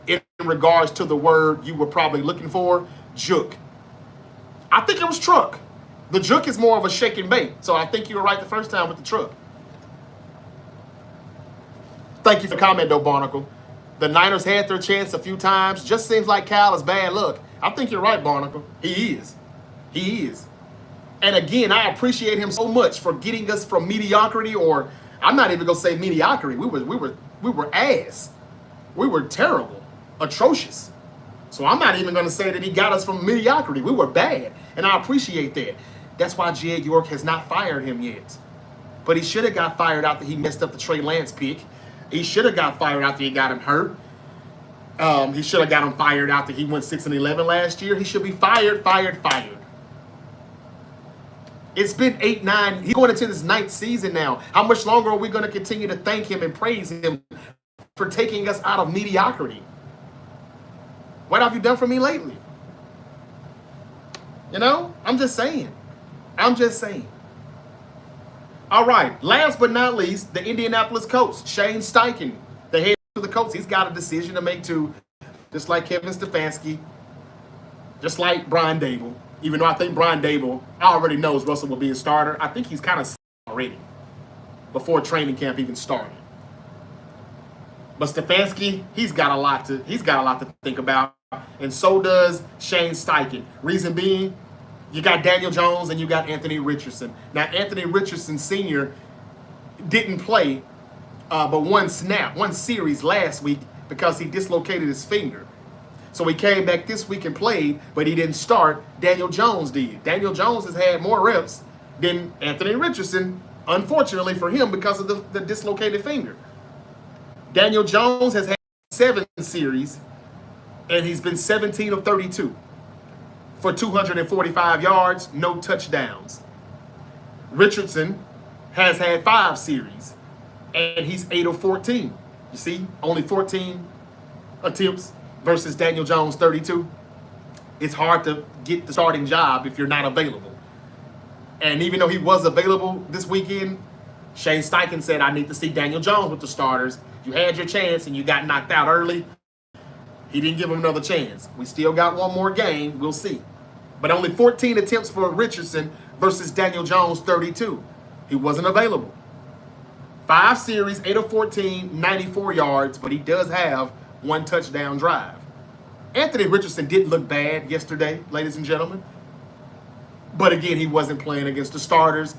In regards to the word you were probably looking for, juke. I think it was truck. The juke is more of a shake and bake. So I think you were right the first time with the truck. Thank you for the comment, though, Barnacle. The Niners had their chance a few times. Just seems like Cal is bad luck. I think you're right, Barnacle. He is. He is. And again, I appreciate him so much for getting us from mediocrity, or I'm not even gonna say mediocrity. We were ass. We were terrible, atrocious. So I'm not even gonna say that he got us from mediocrity. We were bad, and I appreciate that. That's why Jed York has not fired him yet. But he should have got fired after he messed up the Trey Lance pick. He should have got fired after he got him hurt. He should have got him fired after he went 6-11 last year. He should be fired. It's been 8-9. He's going into this 9th season now. How much longer are we going to continue to thank him and praise him for taking us out of mediocrity? What have you done for me lately? You know, I'm just saying. All right, last but not least, the Indianapolis Colts, Shane Steichen, the head of the Colts. He's got a decision to make too, just like Kevin Stefanski, just like Brian Dable. Even though I think Brian Dable already knows Russell will be a starter, I think he's kind of already before training camp even started. But Stefanski, he's got a lot to think about, and so does Shane Steichen. Reason being, you got Daniel Jones and you got Anthony Richardson. Now, Anthony Richardson Sr. didn't play but one series last week because he dislocated his finger. So he came back this week and played, but he didn't start. Daniel Jones did. Daniel Jones has had more reps than Anthony Richardson, unfortunately for him, because of the dislocated finger. Daniel Jones has had 7 series, and he's been 17 of 32 for 245 yards, no touchdowns. Richardson has had 5 series, and he's 8 of 14. You see, only 14 attempts versus Daniel Jones 32. It's hard to get the starting job if you're not available. And even though he was available this weekend, Shane Steichen said, I need to see Daniel Jones with the starters. You had your chance and you got knocked out early. He didn't give him another chance. We still got one more game. We'll see. But only 14 attempts for Richardson versus Daniel Jones 32. He wasn't available. 5 series, 8 of 14, 94 yards, but he does have 1 touchdown drive. Anthony Richardson did look bad yesterday, ladies and gentlemen. But again, he wasn't playing against the starters.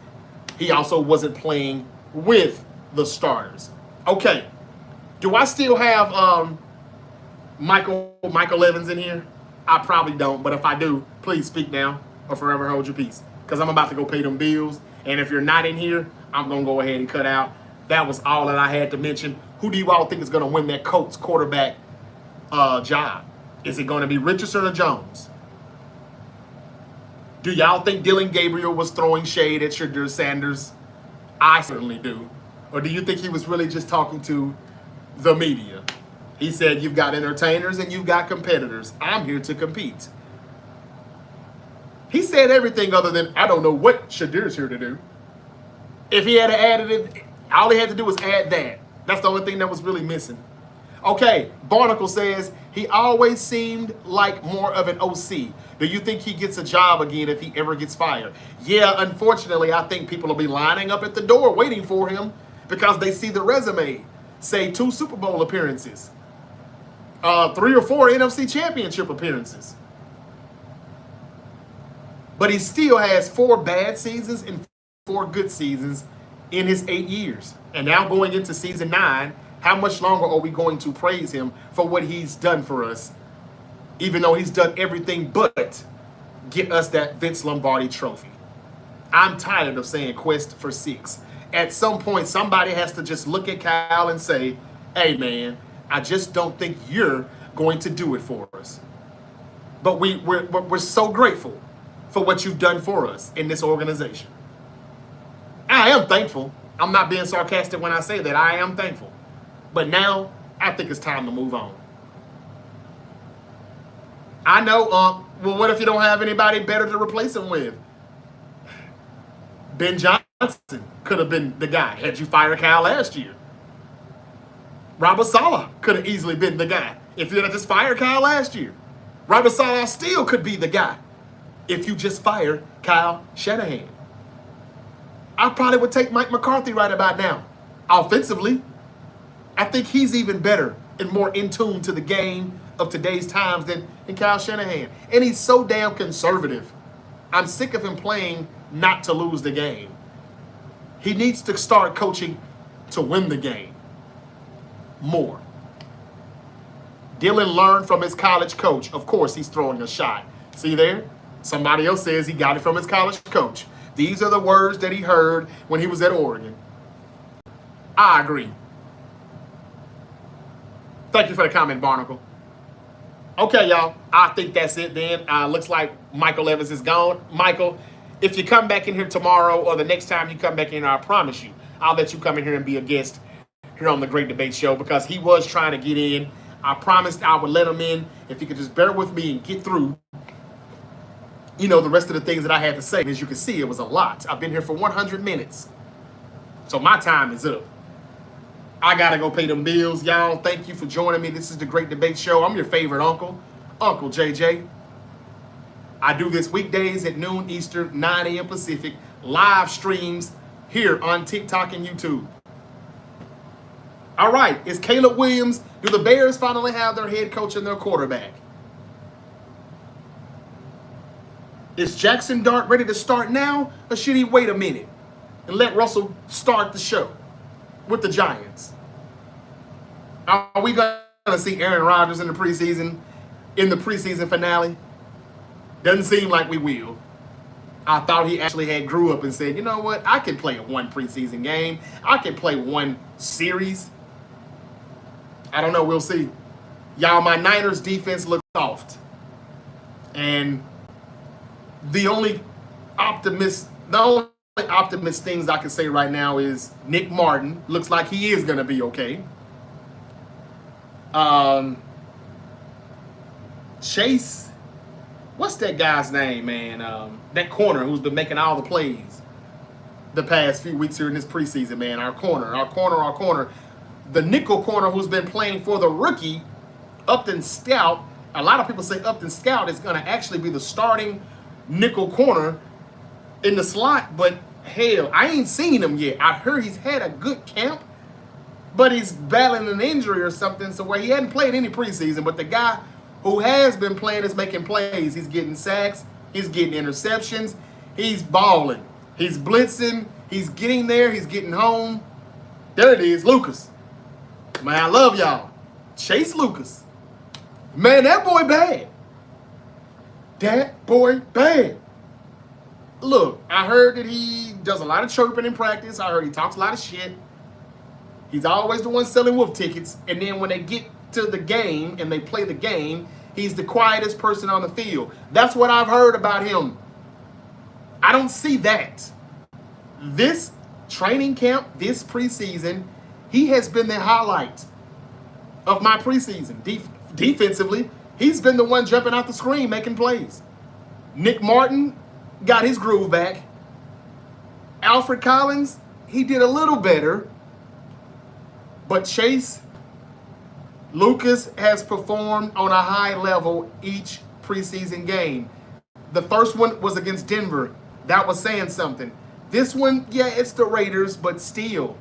He also wasn't playing with the starters. Okay. Do I still have Michael Evans in here? I probably don't, but if I do, please speak now or forever hold your peace, because I'm about to go pay them bills. And if you're not in here, I'm going to go ahead and cut out. That was all that I had to mention. Who do you all think is going to win that Colts quarterback job? Is it going to be Richardson or Jones? Do y'all think Dylan Gabriel was throwing shade at Shadur Sanders? I certainly do. Or do you think he was really just talking to the media? He said, you've got entertainers and you've got competitors. I'm here to compete. He said everything other than, I don't know what Shadur's here to do. If he had added it, all he had to do was add that. That's the only thing that was really missing. Okay, Barnacle says, he always seemed like more of an OC. Do you think he gets a job again if he ever gets fired? Yeah, unfortunately, I think people will be lining up at the door waiting for him because they see the resume. Say 2 Super Bowl appearances. 3 or 4 NFC Championship appearances. But he still has 4 bad seasons and 4 good seasons in his 8 years. And now going into season 9, how much longer are we going to praise him for what he's done for us, even though he's done everything but get us that Vince Lombardi trophy? I'm tired of saying quest for 6. At some point, somebody has to just look at Kyle and say, hey, man, I just don't think you're going to do it for us. But we're so grateful for what you've done for us in this organization. I am thankful. I'm not being sarcastic when I say that. I am thankful. But now, I think it's time to move on. I know, well, what if you don't have anybody better to replace him with? Ben Johnson could have been the guy had you fired Kyle last year. Robert Saleh could have easily been the guy if you had just fired Kyle last year. Robert Saleh still could be the guy if you just fire Kyle Shanahan. I probably would take Mike McCarthy right about now. Offensively, I think he's even better and more in tune to the game of today's times than Kyle Shanahan. And he's so damn conservative. I'm sick of him playing not to lose the game. He needs to start coaching to win the game more. Dylan learned from his college coach. Of course, he's throwing a shot. See there? Somebody else says he got it from his college coach. These are the words that he heard when he was at Oregon. I agree. Thank you for the comment, Barnacle. Okay, y'all. I think that's it then. Looks like Michael Evans is gone. Michael, if you come back in here tomorrow or the next time you come back in, I promise you, I'll let you come in here and be a guest here on the Great Debate Show because he was trying to get in. I promised I would let him in if he could just bear with me and get through, the rest of the things that I had to say. And as you can see, it was a lot. I've been here for 100 minutes. So my time is up. I got to go pay them bills. Y'all, thank you for joining me. This is the Great Debate Show. I'm your favorite uncle, Uncle JJ. I do this weekdays at noon Eastern, 9 a.m. Pacific, live streams here on TikTok and YouTube. All right, is Caleb Williams, do the Bears finally have their head coach and their quarterback? Is Jackson Dart ready to start now, or should he wait a minute and let Russell start the show with the Giants? Are we going to see Aaron Rodgers in the preseason finale? Doesn't seem like we will. I thought he actually had grew up and said, you know what, I can play one preseason game. I can play one series. I don't know. We'll see. Y'all, my Niners defense looks soft. And the only optimist things I can say right now is Nick Martin looks like he is going to be okay. Chase, what's that guy's name, man? That corner who's been making all the plays the past few weeks here in this preseason, man. Our corner. The nickel corner who's been playing for the rookie, Upton Scout. A lot of people say Upton Scout is going to actually be the starting nickel corner in the slot, but hell, I ain't seen him yet. I heard he's had a good camp, but he's battling an injury or something, so where he hadn't played any preseason, but the guy who has been playing is making plays. He's getting sacks, he's getting interceptions, he's balling, he's blitzing, he's getting there, he's getting home. There it is, Lucas. Man, I love y'all. Chase Lucas. Man, that boy bad. That boy bad. Look, I heard that he does a lot of chirping in practice. I heard he talks a lot of shit. He's always the one selling wolf tickets. And then when they get to the game and they play the game, he's the quietest person on the field. That's what I've heard about him. I don't see that. This training camp, this preseason, he has been the highlight of my preseason. Defensively, he's been the one jumping out the screen, making plays. Nick Martin got his groove back. Alfred Collins, he did a little better. But Chase Lucas has performed on a high level each preseason game. The first one was against Denver. That was saying something. This one, yeah, it's the Raiders, but still,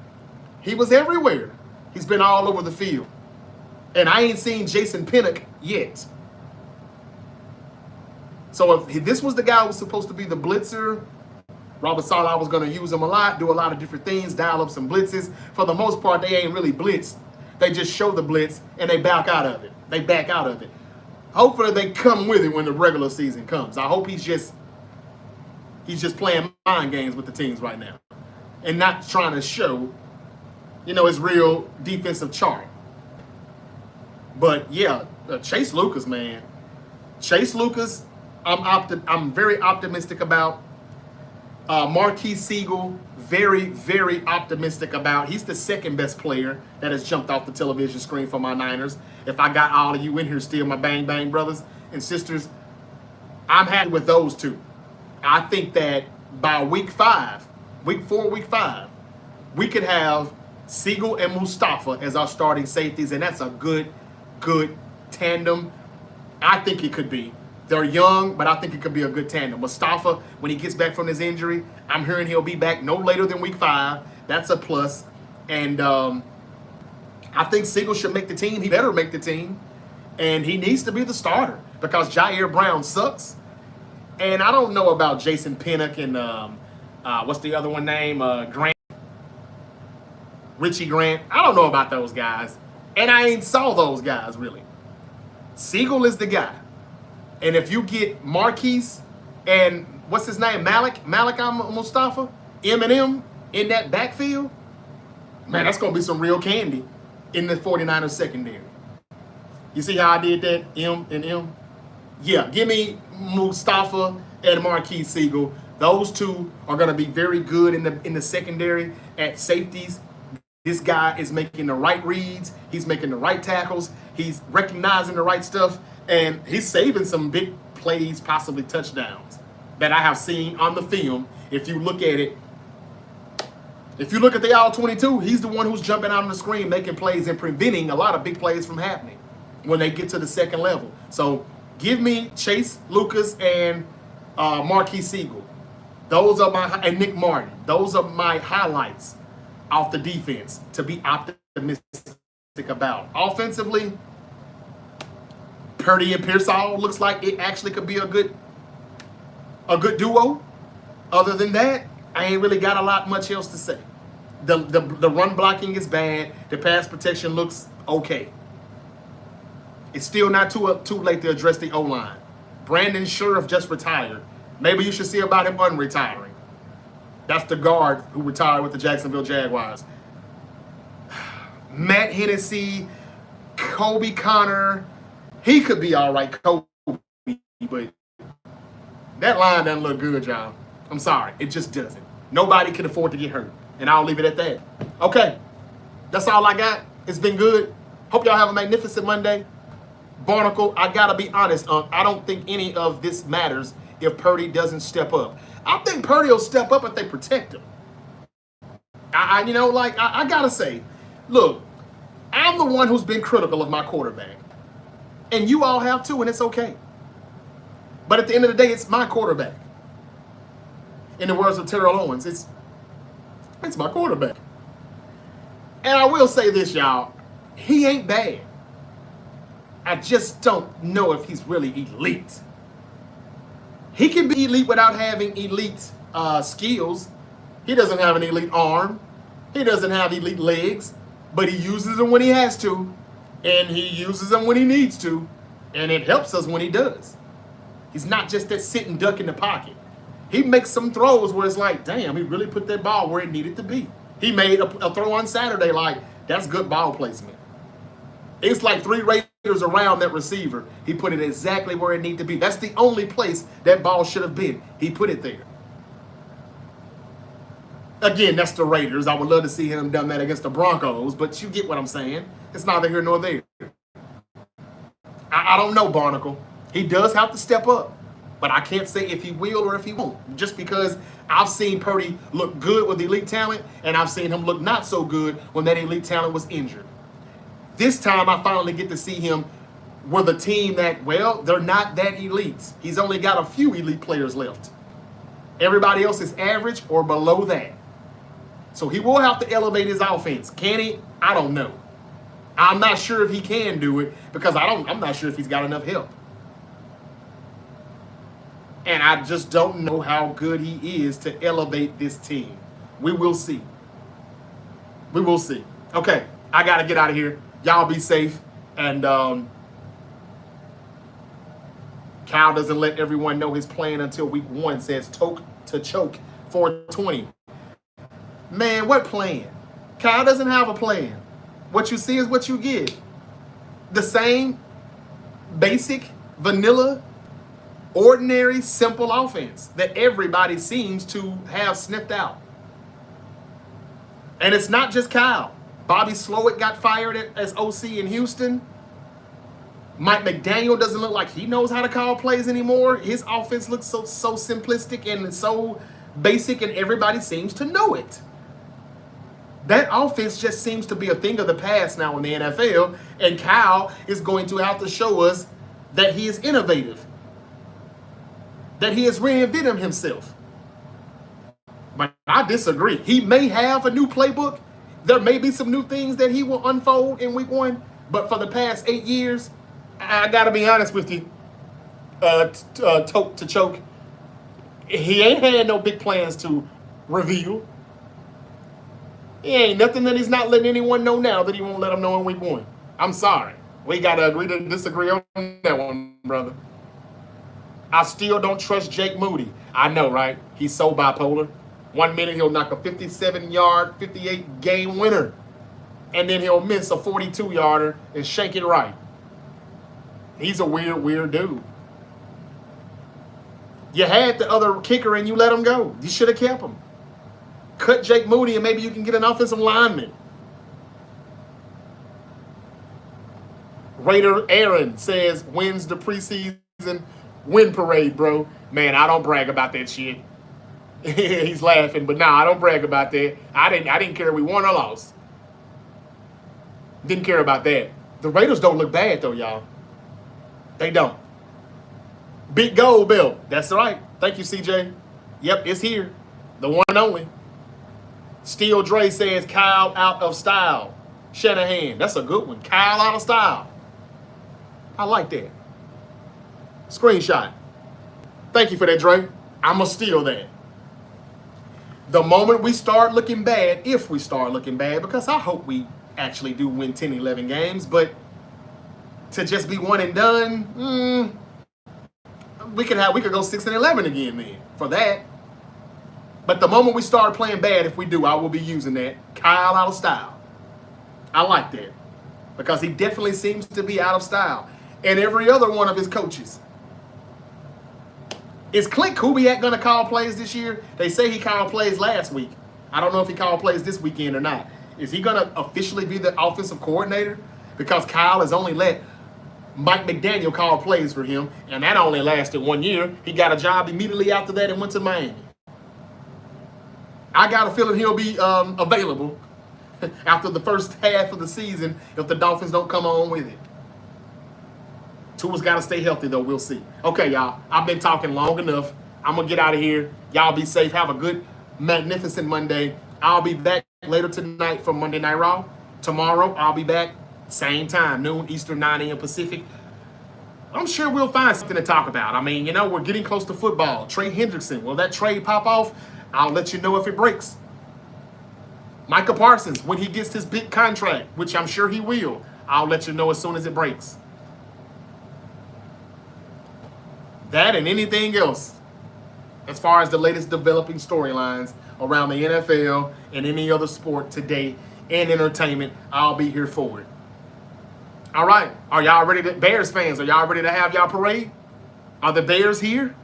he was everywhere. He's been all over the field. And I ain't seen Jason Pinnock yet. So if this was the guy who was supposed to be the blitzer, Robert Saleh was going to use him a lot, do a lot of different things, dial up some blitzes. For the most part, they ain't really blitzed. They just show the blitz and they back out of it. Hopefully they come with it when the regular season comes. I hope he's just playing mind games with the teams right now and not trying to show, his real defensive chart. But yeah, Chase Lucas, man. Chase Lucas, I'm very optimistic about. Marquise Siegel, very, very optimistic about. He's the second best player that has jumped off the television screen for my Niners. If I got all of you in here still, my Bang Bang brothers and sisters, I'm happy with those two. I think that by week 5, week 4, week 5, we could have Siegel and Mustafa as our starting safeties, and that's a good tandem. I think it could be. They're young, but I think it could be a good tandem. Mustafa, when he gets back from his injury, I'm hearing he'll be back no later than week 5. That's a plus. And I think Siegel should make the team. He better make the team. And he needs to be the starter because Jair Brown sucks. And I don't know about Jason Pinnock and what's the other one name? Grant. Richie Grant. I don't know about those guys. And I ain't saw those guys, really. Siegel is the guy. And if you get Marquise and what's his name? Malik Mustafa, Eminem in that backfield, man, that's going to be some real candy in the 49ers secondary. You see how I did that? M and M? Yeah, give me Mustafa and Marquise Siegel. Those two are going to be very good in the secondary at safeties. This guy is making the right reads. He's making the right tackles. He's recognizing the right stuff. And he's saving some big plays, possibly touchdowns, that I have seen on the film. If you look at it, if you look at the All-22, he's the one who's jumping out on the screen, making plays and preventing a lot of big plays from happening when they get to the second level. So give me Chase Lucas and Marquise Siegel. Those are and Nick Martin. Those are my highlights off the defense to be optimistic about. Offensively, Purdy and Pearsall looks like it actually could be a good duo. Other than that, I ain't really got a lot much else to say. The run blocking is bad. The pass protection looks okay. It's still not too late to address the O-line. Brandon Sheriff just retired. Maybe you should see about him unretiring. That's the guard who retired with the Jacksonville Jaguars. Matt Hennessy, Kobe Connor. He could be all right, Kobe, but that line doesn't look good, y'all. I'm sorry. It just doesn't. Nobody can afford to get hurt. And I'll leave it at that. Okay. That's all I got. It's been good. Hope y'all have a magnificent Monday. Barnacle, I got to be honest. I don't think any of this matters if Purdy doesn't step up. I think Purdy will step up if they protect him. I got to say, look, I'm the one who's been critical of my quarterback. And you all have too, and it's okay. But at the end of the day, it's my quarterback. In the words of Terrell Owens, it's my quarterback. And I will say this, y'all. He ain't bad. I just don't know if he's really elite. He can be elite without having elite skills. He doesn't have an elite arm. He doesn't have elite legs. But he uses them when he has to. And he uses them when he needs to. And it helps us when he does. He's not just that sitting duck in the pocket. He makes some throws where it's like, damn, he really put that ball where it needed to be. He made a throw on Saturday like, that's good ball placement. It's like 3 Raiders around that receiver. He put it exactly where it needed to be. That's the only place that ball should have been. He put it there. Again, that's the Raiders. I would love to see him done that against the Broncos, but you get what I'm saying. It's neither here nor there. I don't know, Barnacle. He does have to step up, but I can't say if he will or if he won't. Just because I've seen Purdy look good with elite talent, and I've seen him look not so good when that elite talent was injured. This time, I finally get to see him with a team that, well, they're not that elite. He's only got a few elite players left. Everybody else is average or below that. So he will have to elevate his offense. Can he? I don't know. I'm not sure if he can do it because I'm not sure if he's got enough help. And I just don't know how good he is to elevate this team. We will see. We will see. Okay, I got to get out of here. Y'all be safe. And Kyle doesn't let everyone know his plan until week 1, says toke to choke 420. Man, what plan? Kyle doesn't have a plan. What you see is what you get. The same basic, vanilla, ordinary, simple offense that everybody seems to have sniffed out. And it's not just Kyle. Bobby Slowick got fired as OC in Houston. Mike McDaniel doesn't look like he knows how to call plays anymore. His offense looks so simplistic and so basic and everybody seems to know it. That offense just seems to be a thing of the past now in the NFL, and Kyle is going to have to show us that he is innovative, that he has reinvented himself. But I disagree. He may have a new playbook. There may be some new things that he will unfold in week 1, but for the past 8 years, I got to be honest with you, to choke, he ain't had no big plans to reveal. It ain't nothing that he's not letting anyone know now that he won't let them know in week 1. I'm sorry. We got to agree to disagree on that one, brother. I still don't trust Jake Moody. I know, right? He's so bipolar. 1 minute he'll knock a 57-yard, 58-game winner. And then he'll miss a 42-yarder and shank it right. He's a weird dude. You had the other kicker and you let him go. You should have kept him. Cut Jake Moody and maybe you can get an offensive lineman. Raider Aaron says, wins the preseason win parade, bro. Man, I don't brag about that shit. He's laughing, but nah, I don't brag about that. I didn't care if we won or lost. Didn't care about that. The Raiders don't look bad though, y'all. They don't. Big gold belt. That's right. Thank you, CJ. Yep, it's here. The one and only. Steel Dre says Kyle out of style. Shanahan. That's a good one. Kyle out of style. I like that. Screenshot. Thank you for that, Dre. I'm going to steal that. The moment we start looking bad, if we start looking bad, because I hope we actually do win 10, 11 games, but to just be one and done, we could go 6 and 11 again then for that. But the moment we start playing bad, if we do, I will be using that. Kyle out of style. I like that because he definitely seems to be out of style. And every other one of his coaches. Is Clint Kubiak going to call plays this year? They say he called plays last week. I don't know if he called plays this weekend or not. Is he going to officially be the offensive coordinator? Because Kyle has only let Mike McDaniel call plays for him, and that only lasted 1 year. He got a job immediately after that and went to Miami. I got a feeling he'll be available after the first half of the season if the Dolphins don't come on with it. Tua's got to stay healthy, though. We'll see. Okay, y'all. I've been talking long enough. I'm going to get out of here. Y'all be safe. Have a good, magnificent Monday. I'll be back later tonight for Monday Night Raw. Tomorrow, I'll be back same time, noon Eastern, 9 a.m. Pacific. I'm sure we'll find something to talk about. I mean, we're getting close to football. Trey Hendrickson, will that trade pop off? I'll let you know if it breaks. Micah Parsons, when he gets his big contract, which I'm sure he will, I'll let you know as soon as it breaks. That and anything else as far as the latest developing storylines around the NFL and any other sport today and entertainment, I'll be here for it. All right. Are y'all ready to, Bears fans, are y'all ready to have y'all parade? Are the Bears here?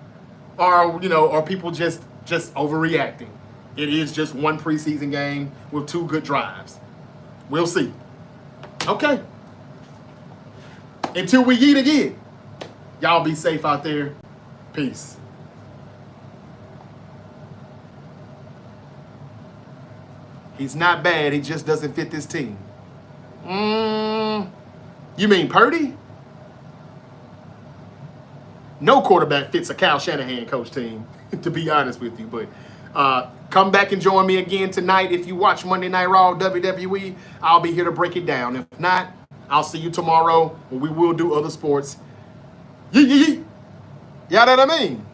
Or, are people just overreacting? It is just one preseason game with 2 good drives. We'll see. Okay. Until we eat again, y'all be safe out there. Peace. He's not bad. He just doesn't fit this team. You mean Purdy? No quarterback fits a Kyle Shanahan coach team, to be honest with you. But come back and join me again tonight. If you watch Monday Night Raw WWE, I'll be here to break it down. If not, I'll see you tomorrow when we will do other sports. Yee. You know what I mean?